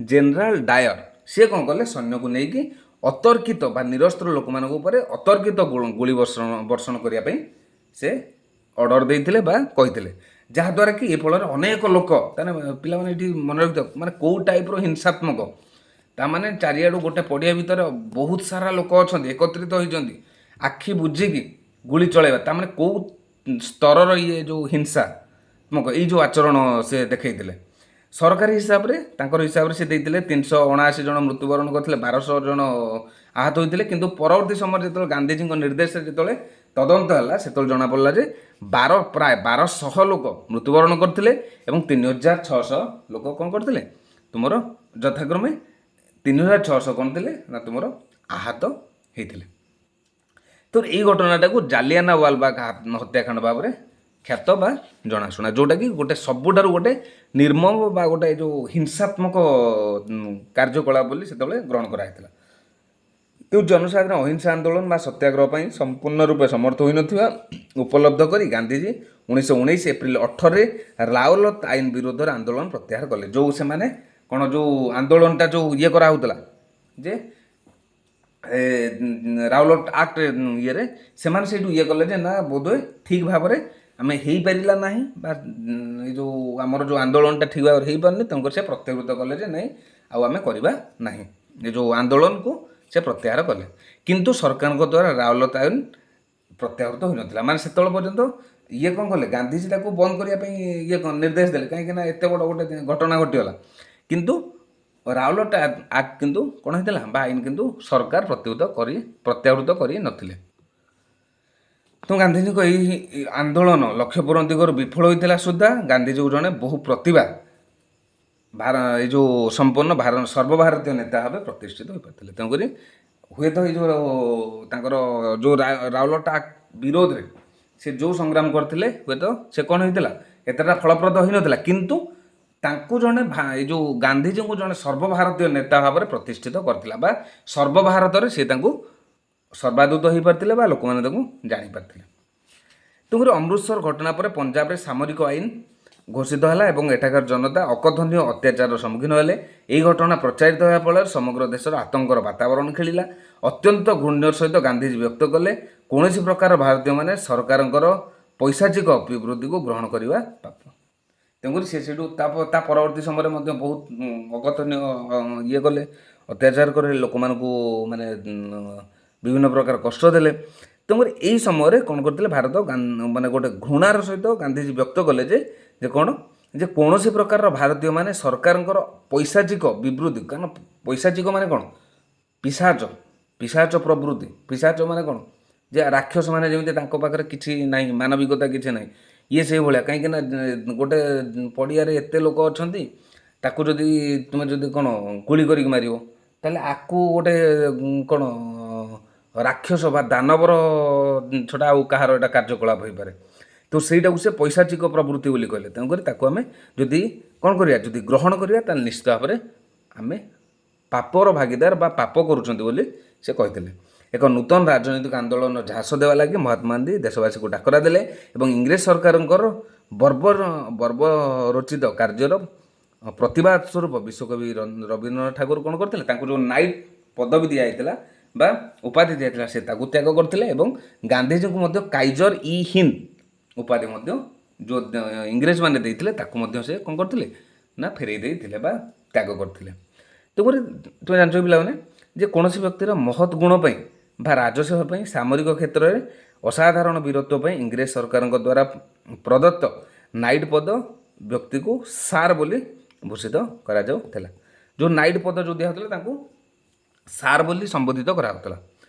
ଜେନେରାଲ ଡାୟର। ସିଏ କ'ଣ କଲେ, ସୈନ୍ୟକୁ ନେଇକି ଅତର୍କିତ ବା ନିରସ୍ତ୍ର ଲୋକମାନଙ୍କ ଉପରେ ଅତର୍କିତ ଗୁଳି ବର୍ଷଣ କରିବା ପାଇଁ ସେ ଅର୍ଡ଼ର ଦେଇଥିଲେ ବା କହିଥିଲେ। ଯାହାଦ୍ୱାରା କି ଏ ଫଳରେ ଅନେକ ଲୋକ, ତାମାନେ ପିଲାମାନେ ଏଠି ମନେ ରଖିଥାଉ, ମାନେ କେଉଁ ଟାଇପ୍ର ହିଂସାତ୍ମକ, ତାମାନେ ଚାରିଆଡ଼ୁ ଗୋଟେ ପଡ଼ିଆ ଭିତରେ ବହୁତ ସାରା ଲୋକ ଅଛନ୍ତି, ଏକତ୍ରିତ ହୋଇଛନ୍ତି, ଆଖି ବୁଝିକି ଗୁଳି ଚଳାଇବା। ତାମାନେ କେଉଁ ସ୍ତରର ଯେଉଁ ହିଂସାତ୍ମକ ଏଇ ଯେଉଁ ଆଚରଣ ସେ ଦେଖାଇଥିଲେ। ସରକାରୀ ହିସାବରେ, ତାଙ୍କର ହିସାବରେ ସେ ଦେଇଥିଲେ 379 ଜଣ ମୃତ୍ୟୁବରଣ କରିଥିଲେ, 1200 ଜଣ ଆହତ ହୋଇଥିଲେ। କିନ୍ତୁ ପରବର୍ତ୍ତୀ ସମୟରେ ଯେତେବେଳେ ଗାନ୍ଧିଜୀଙ୍କ ନିର୍ଦ୍ଦେଶରେ ଯେତେବେଳେ ତଦନ୍ତ ହେଲା, ସେତେବେଳେ ଜଣାପଡ଼ିଲା ଯେ ପ୍ରାୟ 1200 ଲୋକ ମୃତ୍ୟୁବରଣ କରିଥିଲେ ଏବଂ 3600 ଲୋକ କ'ଣ କରିଥିଲେ, ତୁମର ଯଥାକ୍ରମେ 3600 କ'ଣ ଥିଲେ ନା, ତୁମର ଆହତ ହେଇଥିଲେ। ତ ଏଇ ଘଟଣାଟାକୁ ଜାଲିଆନାୱାଲାବାଗ ହତ୍ୟାକାଣ୍ଡ ଭାବରେ ଖ୍ୟାତ ବା ଜଣାଶୁଣା, ଯେଉଁଟାକି ଗୋଟେ ସବୁଠାରୁ ଗୋଟେ ନିର୍ମମ ବା ଗୋଟେ ଯେଉଁ ହିଂସାତ୍ମକ କାର୍ଯ୍ୟକଳାପ ବୋଲି ସେତେବେଳେ ଗ୍ରହଣ କରାଯାଇଥିଲା। ତେଣୁ ଜନସାଧାରଣ ଅହିଂସା ଆନ୍ଦୋଳନ ବା ସତ୍ୟାଗ୍ରହ ପାଇଁ ସମ୍ପୂର୍ଣ୍ଣ ରୂପେ ସମର୍ଥ ହୋଇନଥିବା ଉପଲବ୍ଧ କରି ଗାନ୍ଧିଜୀ 1919 ଏପ୍ରିଲ 18ରେ ରାଉଲଟ ଆଇନ ବିରୋଧରେ ଆନ୍ଦୋଳନ ପ୍ରତ୍ୟାହାର କଲେ। ଯେଉଁ ସେମାନେ କ'ଣ, ଯେଉଁ ଆନ୍ଦୋଳନଟା ଯେଉଁ କରାହେଉଥିଲା ଯେ ରାଉଲଟ ଆକ୍ଟ ଇଏରେ, ସେମାନେ ସେଇଠୁ କଲେ ଯେ ନା, ବୋଧହୁଏ ଠିକ୍ ଭାବରେ ଆମେ ହେଇପାରିଲା ନାହିଁ ବା ଏଇ ଯେଉଁ ଆମର ଯେଉଁ ଆନ୍ଦୋଳନଟା ଠିକ୍ ଭାବରେ ହେଇପାରୁନି, ତେଣୁକରି ସେ ପ୍ରତ୍ୟାହୃତ କଲେ ଯେ ନାଇଁ, ଆଉ ଆମେ କରିବା ନାହିଁ। ଏ ଯେଉଁ ଆନ୍ଦୋଳନକୁ ସେ ପ୍ରତ୍ୟାହାର କଲେ। କିନ୍ତୁ ସରକାରଙ୍କ ଦ୍ୱାରା ରାଉଲଟ ଆଇନ ପ୍ରତ୍ୟାହୃତ ହୋଇନଥିଲା। ମାନେ ସେତେବେଳେ ପର୍ଯ୍ୟନ୍ତ କ'ଣ କଲେ, ଗାନ୍ଧିଜୀ ତାକୁ ବନ୍ଦ କରିବା ପାଇଁ ନିର୍ଦ୍ଦେଶ ଦେଲେ, କାହିଁକିନା ଏତେ ବଡ଼ ଗୋଟେ ଘଟଣା ଘଟିଗଲା। କିନ୍ତୁ ରାଉଲଟ ଆକ୍ଟ କିନ୍ତୁ କ'ଣ ହେଇଥିଲା, ବା ଆଇନ କିନ୍ତୁ ସରକାର ପ୍ରତ୍ୟାହୃତ କରି ନଥିଲେ। ତେଣୁ ଗାନ୍ଧିଜୀଙ୍କ ଏହି ଆନ୍ଦୋଳନ ଲକ୍ଷ୍ୟ ପୂରଣ ଦିଗରୁ ବିଫଳ ହୋଇଥିଲା ସୁଦ୍ଧା ଗାନ୍ଧିଜୀକୁ ଜଣେ ବହୁ ପ୍ରତିଭା ଏଇ ଯେଉଁ ସମ୍ପନ୍ନ ସର୍ବଭାରତୀୟ ନେତା ଭାବେ ପ୍ରତିଷ୍ଠିତ ହୋଇପାରିଥିଲେ। ତେଣୁକରି ହୁଏତ ଏଇ ଯେଉଁ ତାଙ୍କର ଯେଉଁ ରାଉଲଟ ଆକ୍ଟ ବିରୋଧରେ ସେ ଯେଉଁ ସଂଗ୍ରାମ କରିଥିଲେ, ହୁଏତ ସେ କ'ଣ ହେଇଥିଲା, ଏତେଟା ଫଳପ୍ରଦ ହୋଇନଥିଲା। କିନ୍ତୁ ତାଙ୍କୁ ଜଣେ ଏଇ ଯେଉଁ ଗାନ୍ଧିଜୀଙ୍କୁ ଜଣେ ସର୍ବଭାରତୀୟ ନେତା ଭାବରେ ପ୍ରତିଷ୍ଠିତ କରିଥିଲା ବା ସର୍ବଭାରତରେ ସେ ତାଙ୍କୁ ସର୍ବାଦୃତ ହୋଇପାରିଥିଲେ ବା ଲୋକମାନେ ତାଙ୍କୁ ଜାଣିପାରିଥିଲେ। ତେଣୁକରି ଅମୃତସର ଘଟଣା ପରେ ପଞ୍ଜାବରେ ସାମରିକ ଆଇନ ଘୋଷିତ ହେଲା ଏବଂ ଏଠାକାର ଜନତା ଅକଥନୀୟ ଅତ୍ୟାଚାରର ସମ୍ମୁଖୀନ ହେଲେ। ଏହି ଘଟଣା ପ୍ରଚାରିତ ହେବା ଫଳରେ ସମଗ୍ର ଦେଶର ଆତଙ୍କର ବାତାବରଣ ଖେଳିଲା। ଅତ୍ୟନ୍ତ ଘୃଣ୍ୟ ସହିତ ଗାନ୍ଧିଜୀ ବ୍ୟକ୍ତ କଲେ, କୌଣସି ପ୍ରକାର ଭାରତୀୟମାନେ ସରକାରଙ୍କର ପୈଶାଚିକ ଅଭିବୃଦ୍ଧିକୁ ଗ୍ରହଣ କରିବା ପ୍ରାପ୍ତ। ତେଣୁକରି ସେ ସେଇଠୁ ତା ପରବର୍ତ୍ତୀ ସମୟରେ ମଧ୍ୟ ବହୁତ ଅକଥନୀୟ କଲେ, ଅତ୍ୟାଚାର କଲେ, ଲୋକମାନଙ୍କୁ ମାନେ ବିଭିନ୍ନ ପ୍ରକାର କଷ୍ଟ ଦେଲେ। ତେଣୁକରି ଏହି ସମୟରେ କ'ଣ କରିଥିଲେ, ଭାରତ ମାନେ ଗୋଟେ ଘୃଣାର ସହିତ ଗାନ୍ଧିଜୀ ବ୍ୟକ୍ତ କଲେ ଯେ କ'ଣ, ଯେ କୌଣସି ପ୍ରକାରର ଭାରତୀୟମାନେ ସରକାରଙ୍କର ପୈଶାଚିକ ବିବୃତ୍ତି, କାରଣ ପୈଶାଚିକ ମାନେ କ'ଣ, ପିଶାଚ ପ୍ରବୃତ୍ତି। ପିଶାଚ ମାନେ କ'ଣ, ଯେ ରାକ୍ଷସ ମାନେ ଯେମିତି ତାଙ୍କ ପାଖରେ କିଛି ନାହିଁ, ମାନବିକତା କିଛି ନାହିଁ, ଇଏ ସେଇଭଳିଆ କାହିଁକିନା ଗୋଟେ ପଡ଼ିଆରେ ଏତେ ଲୋକ ଅଛନ୍ତି, ତାକୁ ଯଦି ତୁମେ ଯଦି କ'ଣ ଗୁଳି କରିକି ମାରିବ, ତାହେଲେ ଆକୁ ଗୋଟେ କ'ଣ ରାକ୍ଷସ ବା ଦାନବର ଛଡ଼ା ଆଉ କାହାର ଏଇଟା କାର୍ଯ୍ୟକଳାପ ହୋଇପାରେ। ତ ସେଇଟାକୁ ସେ ପୈଶାଚିକ ପ୍ରବୃତ୍ତି ବୋଲି କହିଲେ। ତେଣୁକରି ତାକୁ ଆମେ ଯଦି କ'ଣ କରିବା, ଯଦି ଗ୍ରହଣ କରିବା, ତାହେଲେ ନିଶ୍ଚିତ ଭାବରେ ଆମେ ପାପର ଭାଗିଦାର ବା ପାପ କରୁଛନ୍ତି ବୋଲି ସେ କହିଥିଲେ। ଏକ ନୂତନ ରାଜନୈତିକ ଆନ୍ଦୋଳନ ଝାସ ଦେବା ଲାଗି ମହାତ୍ମା ଗାନ୍ଧୀ ଦେଶବାସୀକୁ ଡାକରା ଦେଲେ ଏବଂ ଇଂରେଜ ସରକାରଙ୍କର ବର୍ବରୋଚିତ କାର୍ଯ୍ୟର ପ୍ରତିବାଦ ସ୍ୱରୂପ ବିଶ୍ୱକବି ରବୀନ୍ଦ୍ରନାଥ ଠାକୁର କ'ଣ କରିଥିଲେ, ତାଙ୍କୁ ଯେଉଁ ନାଇଟ୍ ପଦବୀ ଦିଆଯାଇଥିଲା ବା ଉପାଧି ଦିଆଯାଇଥିଲା ସେ ତାକୁ ତ୍ୟାଗ କରିଥିଲେ ଏବଂ ଗାନ୍ଧିଜୀଙ୍କୁ ମଧ୍ୟ କାଇଜର ଇ ହିନ୍ଦ ଉପାଧି ମଧ୍ୟ ଯେଉଁ ଇଂରେଜମାନେ ଦେଇଥିଲେ ତାକୁ ମଧ୍ୟ ସେ କ'ଣ କରିଥିଲେ ନା ଫେରେଇ ଦେଇଥିଲେ ବା ତ୍ୟାଗ କରିଥିଲେ। ତେଣୁକରି ତୁମେ ଜାଣିଛ ପିଲାମାନେ ଯେ କୌଣସି ବ୍ୟକ୍ତିର ମହତ୍ ଗୁଣ ପାଇଁ ବା ରାଜସେବା ପାଇଁ ସାମରିକ କ୍ଷେତ୍ରରେ ଅସାଧାରଣ ବୀରତ୍ୱ ପାଇଁ ଇଂରେଜ ସରକାରଙ୍କ ଦ୍ୱାରା ପ୍ରଦତ୍ତ ନାଇଟ୍ ପଦ ବ୍ୟକ୍ତିକୁ ସାର୍ ବୋଲି ଭୂଷିତ କରାଯାଉଥିଲା। ଯେଉଁ ନାଇଟ୍ ପଦ ଯେଉଁ ଦିଆହେଉଥିଲା ତାଙ୍କୁ ସାର୍ ବୋଲି ସମ୍ବୋଧିତ କରାହେଉଥିଲା।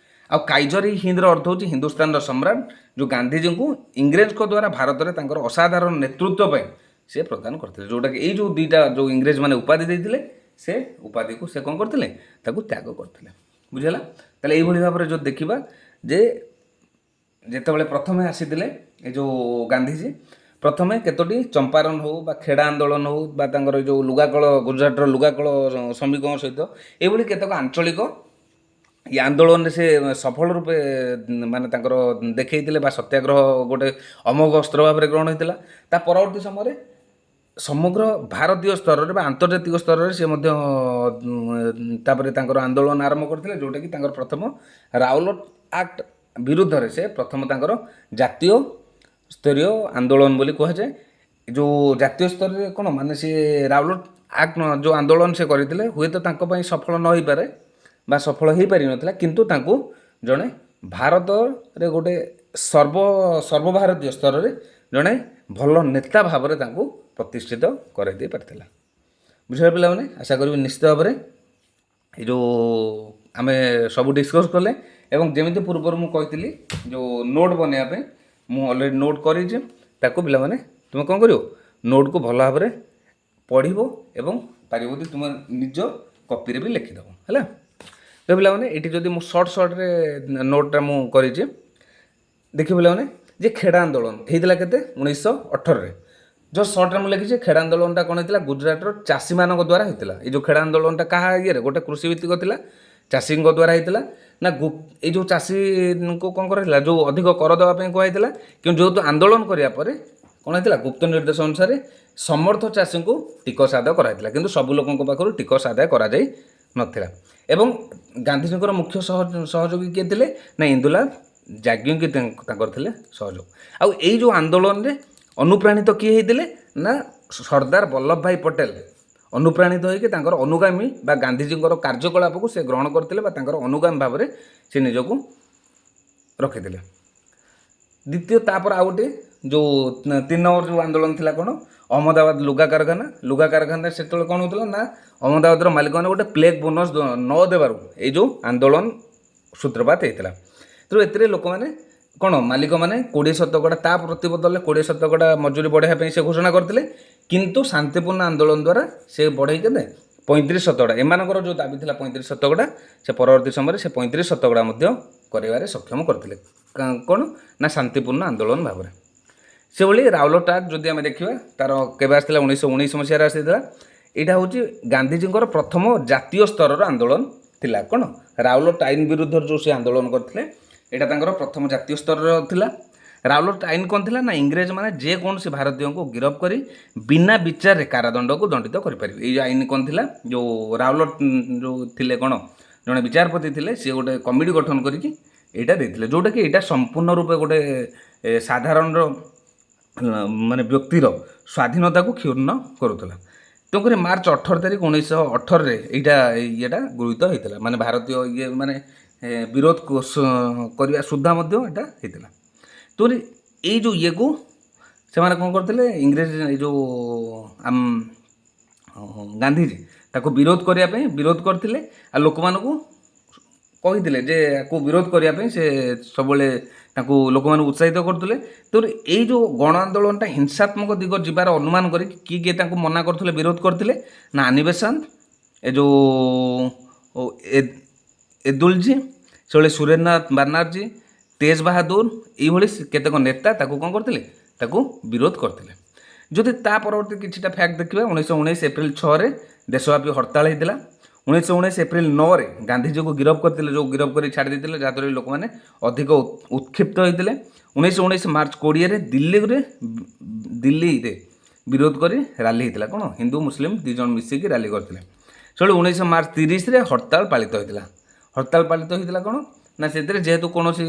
ଆଉ କାଇଜର ଇ ହିନ୍ଦର ଅର୍ଥ ହେଉଛି ହିନ୍ଦୁସ୍ତାନର ସମ୍ରାଟ, ଯେଉଁ ଗାନ୍ଧିଜୀଙ୍କୁ ଇଂରେଜଙ୍କ ଦ୍ୱାରା ଭାରତରେ ତାଙ୍କର ଅସାଧାରଣ ନେତୃତ୍ୱ ପାଇଁ ସେ ପ୍ରଦାନ କରିଥିଲେ। ଯେଉଁଟାକି ଏଇ ଯେଉଁ ଦୁଇଟା ଯେଉଁ ଇଂରେଜମାନେ ଉପାଧି ଦେଇଥିଲେ ସେ ଉପାଧିକୁ ସେ କ'ଣ କରିଥିଲେ, ତାକୁ ତ୍ୟାଗ କରିଥିଲେ। ବୁଝିହେଲା? ତାହେଲେ ଏଇଭଳି ଭାବରେ ଯଦି ଦେଖିବା ଯେ ଯେତେବେଳେ ପ୍ରଥମେ ଆସିଥିଲେ ଏ ଯେଉଁ ଗାନ୍ଧିଜୀ, ପ୍ରଥମେ କେତୋଟି ଚମ୍ପାରନ ହେଉ ବା ଖେଡ଼ା ଆନ୍ଦୋଳନ ହେଉ ବା ତାଙ୍କର ଯେଉଁ ଲୁଗାକଳ ଗୁଜରାଟର ଲୁଗାକଳ ଶ୍ରମିକଙ୍କ ସହିତ ଏଇଭଳି କେତେକ ଆଞ୍ଚଳିକ ଏ ଆନ୍ଦୋଳନରେ ସେ ସଫଳ ରୂପେ ମାନେ ତାଙ୍କର ଦେଖେଇଥିଲେ ବା ସତ୍ୟାଗ୍ରହ ଗୋଟେ ଅମୋଘ ଅସ୍ତ୍ର ଭାବରେ ଗ୍ରହଣ ହୋଇଥିଲା। ତା ପରବର୍ତ୍ତୀ ସମୟରେ ସମଗ୍ର ଭାରତୀୟ ସ୍ତରରେ ବା ଆନ୍ତର୍ଜାତିକ ସ୍ତରରେ ସେ ମଧ୍ୟ ତାପରେ ତାଙ୍କର ଆନ୍ଦୋଳନ ଆରମ୍ଭ କରିଥିଲେ, ଯେଉଁଟାକି ତାଙ୍କର ପ୍ରଥମ ରାଓଲଟ ଆକ୍ଟ ବିରୁଦ୍ଧରେ ସେ ପ୍ରଥମ ତାଙ୍କର ଜାତୀୟ ସ୍ତରୀୟ ଆନ୍ଦୋଳନ ବୋଲି କୁହାଯାଏ। ଯେଉଁ ଜାତୀୟ ସ୍ତରରେ କ'ଣ ମାନେ ସେ ରାଓଲଟ ଆକ୍ଟ ଯେଉଁ ଆନ୍ଦୋଳନ ସେ କରିଥିଲେ ହୁଏତ ତାଙ୍କ ପାଇଁ ସଫଳ ନ ହୋଇପାରେ ବା ସଫଳ ହୋଇପାରିନଥିଲା, କିନ୍ତୁ ତାଙ୍କୁ ଜଣେ ଭାରତରେ ଗୋଟେ ସର୍ବଭାରତୀୟ ସ୍ତରରେ ଜଣେ ଭଲ ନେତା ଭାବରେ ତାଙ୍କୁ ପ୍ରତିଷ୍ଠିତ କରାଇ ଦେଇ ପାରିଥିଲା। ବୁଝିଲେ ପିଲାମାନେ? ଆଶା କରିବି ନିଶ୍ଚିତ ଭାବରେ ଏ ଯେଉଁ ଆମେ ସବୁ ଡିସ୍କସ୍ କଲେ ଏବଂ ଯେମିତି ପୂର୍ବରୁ ମୁଁ କହିଥିଲି ଯେଉଁ ନୋଟ୍ ବନେଇବା ପାଇଁ ମୁଁ ଅଲରେଡ଼ି ନୋଟ୍ କରିଛି, ତାକୁ ପିଲାମାନେ ତୁମେ କ'ଣ କରିବ, ନୋଟ୍କୁ ଭଲ ଭାବରେ ପଢ଼ିବ ଏବଂ ପାରିବ ଯଦି ତୁମେ ନିଜ କପିରେ ବି ଲେଖିଦେବ। ହେଲା? ତ ପିଲାମାନେ ଏଇଠି ଯଦି ମୁଁ ସର୍ଟରେ ନୋଟ୍ଟା ମୁଁ କରିଛି, ଦେଖିବ ପିଲାମାନେ ଯେ ଖେଡ଼ା ଆନ୍ଦୋଳନ ହେଇଥିଲା କେତେ 1918ରେ। ଯେଉଁ ସର୍ଟରେ ମୁଁ ଲେଖିଛି ଖେଡ଼ା ଆନ୍ଦୋଳନଟା କ'ଣ ହେଇଥିଲା, ଗୁଜରାଟର ଚାଷୀମାନଙ୍କ ଦ୍ୱାରା ହେଇଥିଲା। ଏଇ ଯେଉଁ ଖେଡ଼ା ଆନ୍ଦୋଳନଟା କାହା ଇଏରେ, ଗୋଟେ କୃଷିଭିତ୍ତିକ ଥିଲା, ଚାଷୀଙ୍କ ଦ୍ୱାରା ହେଇଥିଲା ନା ଏଇ ଯେଉଁ ଚାଷୀଙ୍କୁ କ'ଣ କରାଯାଇଥିଲା, ଯେଉଁ ଅଧିକ କର ଦେବା ପାଇଁ କୁହାଯାଇଥିଲା, କିନ୍ତୁ ଯେହେତୁ ଆନ୍ଦୋଳନ କରିବା ପରେ କ'ଣ ହେଇଥିଲା, ଗୁପ୍ତ ନିର୍ଦ୍ଦେଶ ଅନୁସାରେ ସମର୍ଥ ଚାଷୀଙ୍କୁ ଟିକସ ଆଦାୟ କରାଯାଇଥିଲା, କିନ୍ତୁ ସବୁ ଲୋକଙ୍କ ପାଖରୁ ଟିକସ ଆଦାୟ କରାଯାଇ ନଥିଲା। ଏବଂ ଗାନ୍ଧିଜୀଙ୍କର ମୁଖ୍ୟ ସହଯୋଗୀ କିଏ ଥିଲେ ନା ଇନ୍ଦୁଲା ଯାଜ୍ଞିକୀ ତାଙ୍କର ଥିଲେ ସହଯୋଗ। ଆଉ ଏଇ ଯେଉଁ ଆନ୍ଦୋଳନରେ ଅନୁପ୍ରାଣିତ କିଏ ହେଇଥିଲେ ନା ସର୍ଦ୍ଦାର ବଲ୍ଲଭ ଭାଇ ପଟେଲ ଅନୁପ୍ରାଣିତ ହୋଇକି ତାଙ୍କର ଅନୁଗାମୀ ବା ଗାନ୍ଧିଜୀଙ୍କର କାର୍ଯ୍ୟକଳାପକୁ ସେ ଗ୍ରହଣ କରିଥିଲେ ବା ତାଙ୍କର ଅନୁଗାମୀ ଭାବରେ ସେ ନିଜକୁ ରଖିଥିଲେ। ଦ୍ୱିତୀୟ ତାପରେ ଆଉ ଗୋଟେ ଯେଉଁ 3 ନମ୍ବର ଯେଉଁ ଆନ୍ଦୋଳନ ଥିଲା କ'ଣ, ଅହମ୍ମଦାବାଦ ଲୁଗା କାରଖାନା ସେତେବେଳେ କ'ଣ ହେଉଥିଲା ନା ଅହମ୍ମଦାବାଦର ମାଲିକମାନେ ଗୋଟେ ପ୍ଲେଗ୍ ବୋନସ୍ ନ ଦେବାରୁ ଏଇ ଯେଉଁ ଆନ୍ଦୋଳନ ସୂତ୍ରପାତ ହେଇଥିଲା। ତେଣୁ ଏଥିରେ ଲୋକମାନେ କ'ଣ ମାଲିକମାନେ 20% ତା ପ୍ରତିବଦଳରେ 20% ମଜୁରୀ ବଢ଼ାଇବା ପାଇଁ ସେ ଘୋଷଣା କରିଥିଲେ, କିନ୍ତୁ ଶାନ୍ତିପୂର୍ଣ୍ଣ ଆନ୍ଦୋଳନ ଦ୍ୱାରା ସେ ବଢ଼େଇ କେତେ 35%, ଏମାନଙ୍କର ଯେଉଁ ଦାବି ଥିଲା 35%, ସେ ପରବର୍ତ୍ତୀ ସମୟରେ ସେ 35% ମଧ୍ୟ କରିବାରେ ସକ୍ଷମ କରିଥିଲେ। କ'ଣ ନା ଶାନ୍ତିପୂର୍ଣ୍ଣ ଆନ୍ଦୋଳନ ଭାବରେ। ସେଭଳି ରାଓଲଟ ଆକ୍ଟ ଯଦି ଆମେ ଦେଖିବା ତାର କେବେ ଆସିଥିଲା 1919 ମସିହାରେ ଆସିଥିଲା। ଏଇଟା ହେଉଛି ଗାନ୍ଧିଜୀଙ୍କର ପ୍ରଥମ ଜାତୀୟ ସ୍ତରର ଆନ୍ଦୋଳନ ଥିଲା। କ'ଣ ରାଓଲଟ ଆଇନ ବିରୁଦ୍ଧରେ ଯେଉଁ ସେ ଆନ୍ଦୋଳନ କରିଥିଲେ ଏଇଟା ତାଙ୍କର ପ୍ରଥମ ଜାତୀୟ ସ୍ତରର ଥିଲା। ରାଓଲଟ ଆଇନ କ'ଣ ଥିଲା ନା ଇଂରେଜମାନେ ଯେକୌଣସି ଭାରତୀୟଙ୍କୁ ଗିରଫ କରି ବିନା ବିଚାରରେ କାରାଦଣ୍ଡକୁ ଦଣ୍ଡିତ କରିପାରିବେ। ଏଇ ଆଇନ କ'ଣ ଥିଲା, ଯେଉଁ ରାଓଲଟ ଯେଉଁ ଥିଲେ କ'ଣ ଜଣେ ବିଚାରପତି ଥିଲେ, ସିଏ ଗୋଟେ କମିଟି ଗଠନ କରିକି ଏଇଟା ଦେଇଥିଲେ, ଯେଉଁଟାକି ଏଇଟା ସମ୍ପୂର୍ଣ୍ଣ ରୂପେ ଗୋଟେ ସାଧାରଣର ମାନେ ବ୍ୟକ୍ତିର ସ୍ୱାଧୀନତାକୁ କ୍ଷୁଣ୍ଣ କରୁଥିଲା। ତେଣୁକରି ମାର୍ଚ୍ଚ 18 ତାରିଖ 1918ରେ ଇଏଟା ଗୃହୀତ ହେଇଥିଲା, ମାନେ ଭାରତୀୟ ମାନେ ବିରୋଧ କରିବା ସୁଦ୍ଧା ମଧ୍ୟ ଏଇଟା ହେଇଥିଲା। ତେଣୁ ଏଇ ଯେଉଁ ଇଏକୁ ସେମାନେ କ'ଣ କରିଥିଲେ, ଇଂରେଜ ଏଇ ଯେଉଁ ଗାନ୍ଧିଜୀ ତାକୁ ବିରୋଧ କରିବା ପାଇଁ ବିରୋଧ କରିଥିଲେ। ଆଉ ଲୋକମାନଙ୍କୁ କହିଥିଲେ ଯେ ୟାକୁ ବିରୋଧ କରିବା ପାଇଁ ସେ ସବୁବେଳେ ତାଙ୍କୁ ଲୋକମାନଙ୍କୁ ଉତ୍ସାହିତ କରୁଥିଲେ। ତେଣୁ ଏଇ ଯେଉଁ ଗଣ ଆନ୍ଦୋଳନଟା ହିଂସାତ୍ମକ ଦିଗ ଯିବାର ଅନୁମାନ କରି କିଏ ତାଙ୍କୁ ମନା କରୁଥିଲେ, ବିରୋଧ କରିଥିଲେ ନା ଆନି ବେସାନ୍ତ, ଏ ଯେଉଁ ଏଦୁଲଜୀ, ସେଭଳି ସୁରେନ୍ଦ୍ରନାଥ ବାନାର୍ଜୀ, ତେଜ ବାହାଦୁର, ଏଇଭଳି କେତେକ ନେତା ତାକୁ କ'ଣ କରିଥିଲେ, ତାକୁ ବିରୋଧ କରିଥିଲେ। ଯଦି ତା ପରବର୍ତ୍ତୀ କିଛିଟା ଫ୍ୟାକ୍ଟ ଦେଖିବା, 1919 ଏପ୍ରିଲ 6ରେ ଦେଶବ୍ୟାପୀ ହରତାଳ ହୋଇଥିଲା। 1919 ଏପ୍ରିଲ 9ରେ ଗାନ୍ଧିଜୀକୁ ଗିରଫ କରିଥିଲେ, ଯେଉଁ ଗିରଫ କରି ଛାଡ଼ି ଦେଇଥିଲେ, ଯାହାଦ୍ୱାରା ଲୋକମାନେ ଅଧିକ ଉତ୍କ୍ଷିପ୍ତ ହୋଇଥିଲେ। 1919 ମାର୍ଚ୍ଚ 20ରେ ଦିଲ୍ଲୀରେ ବିରୋଧ କରି ରାଲି ହୋଇଥିଲା। କ'ଣ ହିନ୍ଦୁ ମୁସଲିମ ଦୁଇ ଜଣ ମିଶିକି ରାଲି କରିଥିଲେ। ସେଭଳି 19 ମାର୍ଚ୍ଚ 30ରେ ହରତାଳ ପାଳିତ ହୋଇଥିଲା। ହରତାଳ ପାଳିତ ହୋଇଥିଲା କ'ଣ ନା ସେଥିରେ ଯେହେତୁ କୌଣସି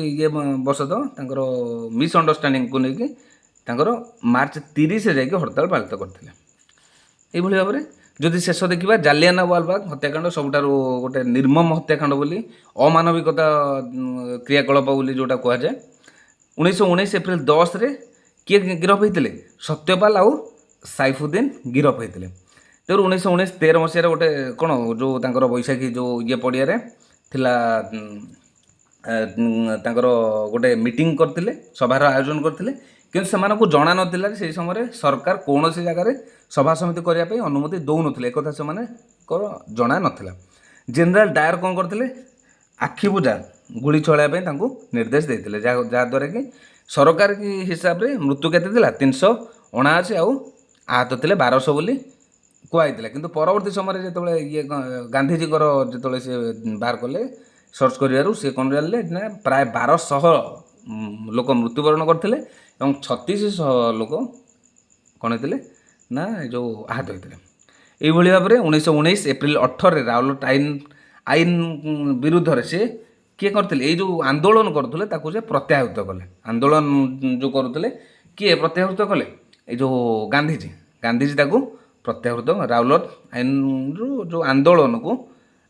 ବଶତଃ ତାଙ୍କର ମିସ୍ଅଣ୍ଡରଷ୍ଟାଣ୍ଡିଙ୍ଗକୁ ନେଇକି ତାଙ୍କର ମାର୍ଚ୍ଚ 30ରେ ଯାଇକି ହରତାଳ ପାଳିତ କରିଥିଲେ। ଏଇଭଳି ଭାବରେ ଯଦି ଶେଷ ଦେଖିବା, ଜାଲିଆନାୱାଲାବାଗ ହତ୍ୟାକାଣ୍ଡ ସବୁଠାରୁ ଗୋଟେ ନିର୍ମମ ହତ୍ୟାକାଣ୍ଡ ବୋଲି, ଅମାନବିକତା କ୍ରିୟାକଳାପ ବୋଲି ଯେଉଁଟା କୁହାଯାଏ। 1919 ଏପ୍ରିଲ 10ରେ କିଏ ଗିରଫ ହୋଇଥିଲେ, ସତ୍ୟପାଲ ଆଉ ସାଇଫୁଦ୍ଦିନ ଗିରଫ ହୋଇଥିଲେ। ତେଣୁ 1913 ମସିହାରେ ଗୋଟେ କ'ଣ ଯେଉଁ ତାଙ୍କର ବୈଶାଖୀ ଯେଉଁ ପଡ଼ିଆରେ ଥିଲା, ତାଙ୍କର ଗୋଟେ ମିଟିଂ କରିଥିଲେ, ସଭାର ଆୟୋଜନ କରିଥିଲେ। କିନ୍ତୁ ସେମାନଙ୍କୁ ଜଣା ନଥିଲା ଯେ ସେହି ସମୟରେ ସରକାର କୌଣସି ଜାଗାରେ ସଭା ସମିତି କରିବା ପାଇଁ ଅନୁମତି ଦେଉନଥିଲେ, ଏକଥା ସେମାନଙ୍କର ଜଣା ନଥିଲା। ଜେନେରାଲ ଡାୟର କ'ଣ କରିଥିଲେ, ଆଖି ବୁଜା ଗୁଳି ଚଳାଇବା ପାଇଁ ତାଙ୍କୁ ନିର୍ଦ୍ଦେଶ ଦେଇଥିଲେ, ଯାହାଦ୍ୱାରା କି ସରକାରୀ ହିସାବରେ ମୃତ୍ୟୁ କେତେ ଥିଲା, 379 ଆଉ ଆହତ ଥିଲେ 1200 ବୋଲି କୁହାଯାଇଥିଲା। କିନ୍ତୁ ପରବର୍ତ୍ତୀ ସମୟରେ ଯେତେବେଳେ ଗାନ୍ଧିଜୀଙ୍କର ଯେତେବେଳେ ସେ ବାହାର କଲେ ସର୍ଚ୍ଚ କରିବାରୁ ସେ କ'ଣ ଜାଣିଲେ ନା ପ୍ରାୟ 1200 ଲୋକ ମୃତ୍ୟୁବରଣ କରିଥିଲେ ଏବଂ 3600 ଲୋକ କ'ଣ ହେଇଥିଲେ ନା ଯେଉଁ ଆହତ ହୋଇଥିଲେ। ଏଇଭଳି ଭାବରେ 1919 ଏପ୍ରିଲ 18ରେ ରାଉରକେଲା ଆଇନ ବିରୁଦ୍ଧରେ ସେ କିଏ କରିଥିଲେ, ଏଇ ଯେଉଁ ଆନ୍ଦୋଳନ କରୁଥିଲେ ତାକୁ ସେ ପ୍ରତ୍ୟାହୃତ କଲେ। ଆନ୍ଦୋଳନ ଯେଉଁ କରୁଥିଲେ କିଏ ପ୍ରତ୍ୟାହୃତ କଲେ, ଏଇ ଯେଉଁ ଗାନ୍ଧିଜୀ ତାକୁ ପ୍ରତ୍ୟାହୃତ, ରାଉରକେଲା ଆଇନରୁ ଯେଉଁ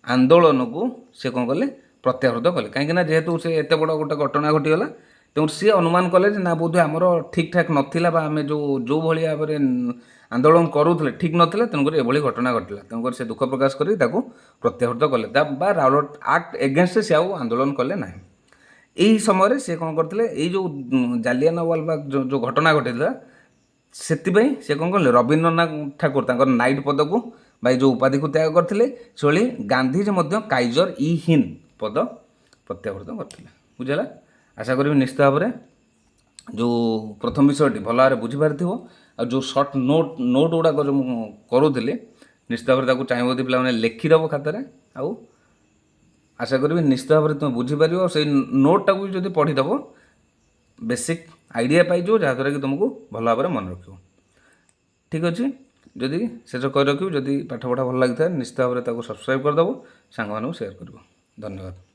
ଆନ୍ଦୋଳନକୁ ସେ କ'ଣ କଲେ, ପ୍ରତ୍ୟାହୃତ କଲେ। କାହିଁକିନା ଯେହେତୁ ସେ ଏତେ ବଡ଼ ଗୋଟେ ଘଟଣା ଘଟିଗଲା, ତେଣୁ ସିଏ ଅନୁମାନ କଲେ ଯେ ନା ବୋଧହୁଏ ଆମର ଠିକ୍ ଠାକ୍ ନଥିଲା ବା ଆମେ ଯେଉଁଭଳି ଭାବରେ ଆନ୍ଦୋଳନ କରୁଥିଲେ ଠିକ୍ ନଥିଲା, ତେଣୁକରି ଏଭଳି ଘଟଣା ଘଟିଲା। ତେଣୁକରି ସେ ଦୁଃଖ ପ୍ରକାଶ କରି ତାକୁ ପ୍ରତ୍ୟାହୃତ କଲେ ବା ରାଉରକେଲା ଆକ୍ଟ ଏଗେନଷ୍ଟରେ ସେ ଆଉ ଆନ୍ଦୋଳନ କଲେ ନାହିଁ। ଏହି ସମୟରେ ସେ କ'ଣ କରିଥିଲେ, ଏଇ ଯେଉଁ ଜାଲିଆନାୱାଲାବାଗ ଯେଉଁ ଘଟଣା ଘଟିଥିଲା ସେଥିପାଇଁ ସେ କ'ଣ କଲେ, ରବୀନ୍ଦ୍ରନାଥ ଠାକୁର ତାଙ୍କର ନାଇଟ୍ ପଦକୁ ବା ଏଇ ଯେଉଁ ଉପାଧିକୁ ତ୍ୟାଗ କରିଥିଲେ। ସେଭଳି ଗାନ୍ଧିଜୀ ମଧ୍ୟ କାଇଜର ଇ ହିନ୍ଦ ପଦ ପ୍ରତ୍ୟାବର୍ତ୍ତନ କରିଥିଲେ। ବୁଝିଲା? ଆଶା କରିବି ନିଶ୍ଚିତ ଭାବରେ ଯେଉଁ ପ୍ରଥମ ବିଷୟଟି ଭଲ ଭାବରେ ବୁଝିପାରିଥିବ। ଆଉ ଯେଉଁ ସର୍ଟ ନୋଟ୍ ଗୁଡ଼ାକ ଯେଉଁ ମୁଁ କରୁଥିଲି, ନିଶ୍ଚିତ ଭାବରେ ତାକୁ ଚାହିଁବ ଯଦି ପିଲାମାନେ ଲେଖିଦେବ ଖାତାରେ, ଆଉ ଆଶା କରିବି ନିଶ୍ଚିତ ଭାବରେ ତୁମେ ବୁଝିପାରିବ। ସେଇ ନୋଟ୍ଟାକୁ ବି ଯଦି ପଢ଼ିଦେବ ବେସିକ୍ ଆଇଡ଼ିଆ ପାଇଯିବ, ଯାହାଦ୍ୱାରା କି ତୁମକୁ ଭଲ ଭାବରେ ମନେ ରଖିବ। ଠିକ୍ ଅଛି, ଯଦି ଶେଷ କରି ରଖିବ, ଯଦି ପାଠପଢ଼ା ଭଲ ଲାଗିଥାଏ ନିଶ୍ଚିତ ଭାବରେ ତାକୁ ସବସ୍କ୍ରାଇବ୍ କରିଦେବ, ସାଙ୍ଗମାନଙ୍କୁ ସେୟାର କରିବ। ଧନ୍ୟବାଦ।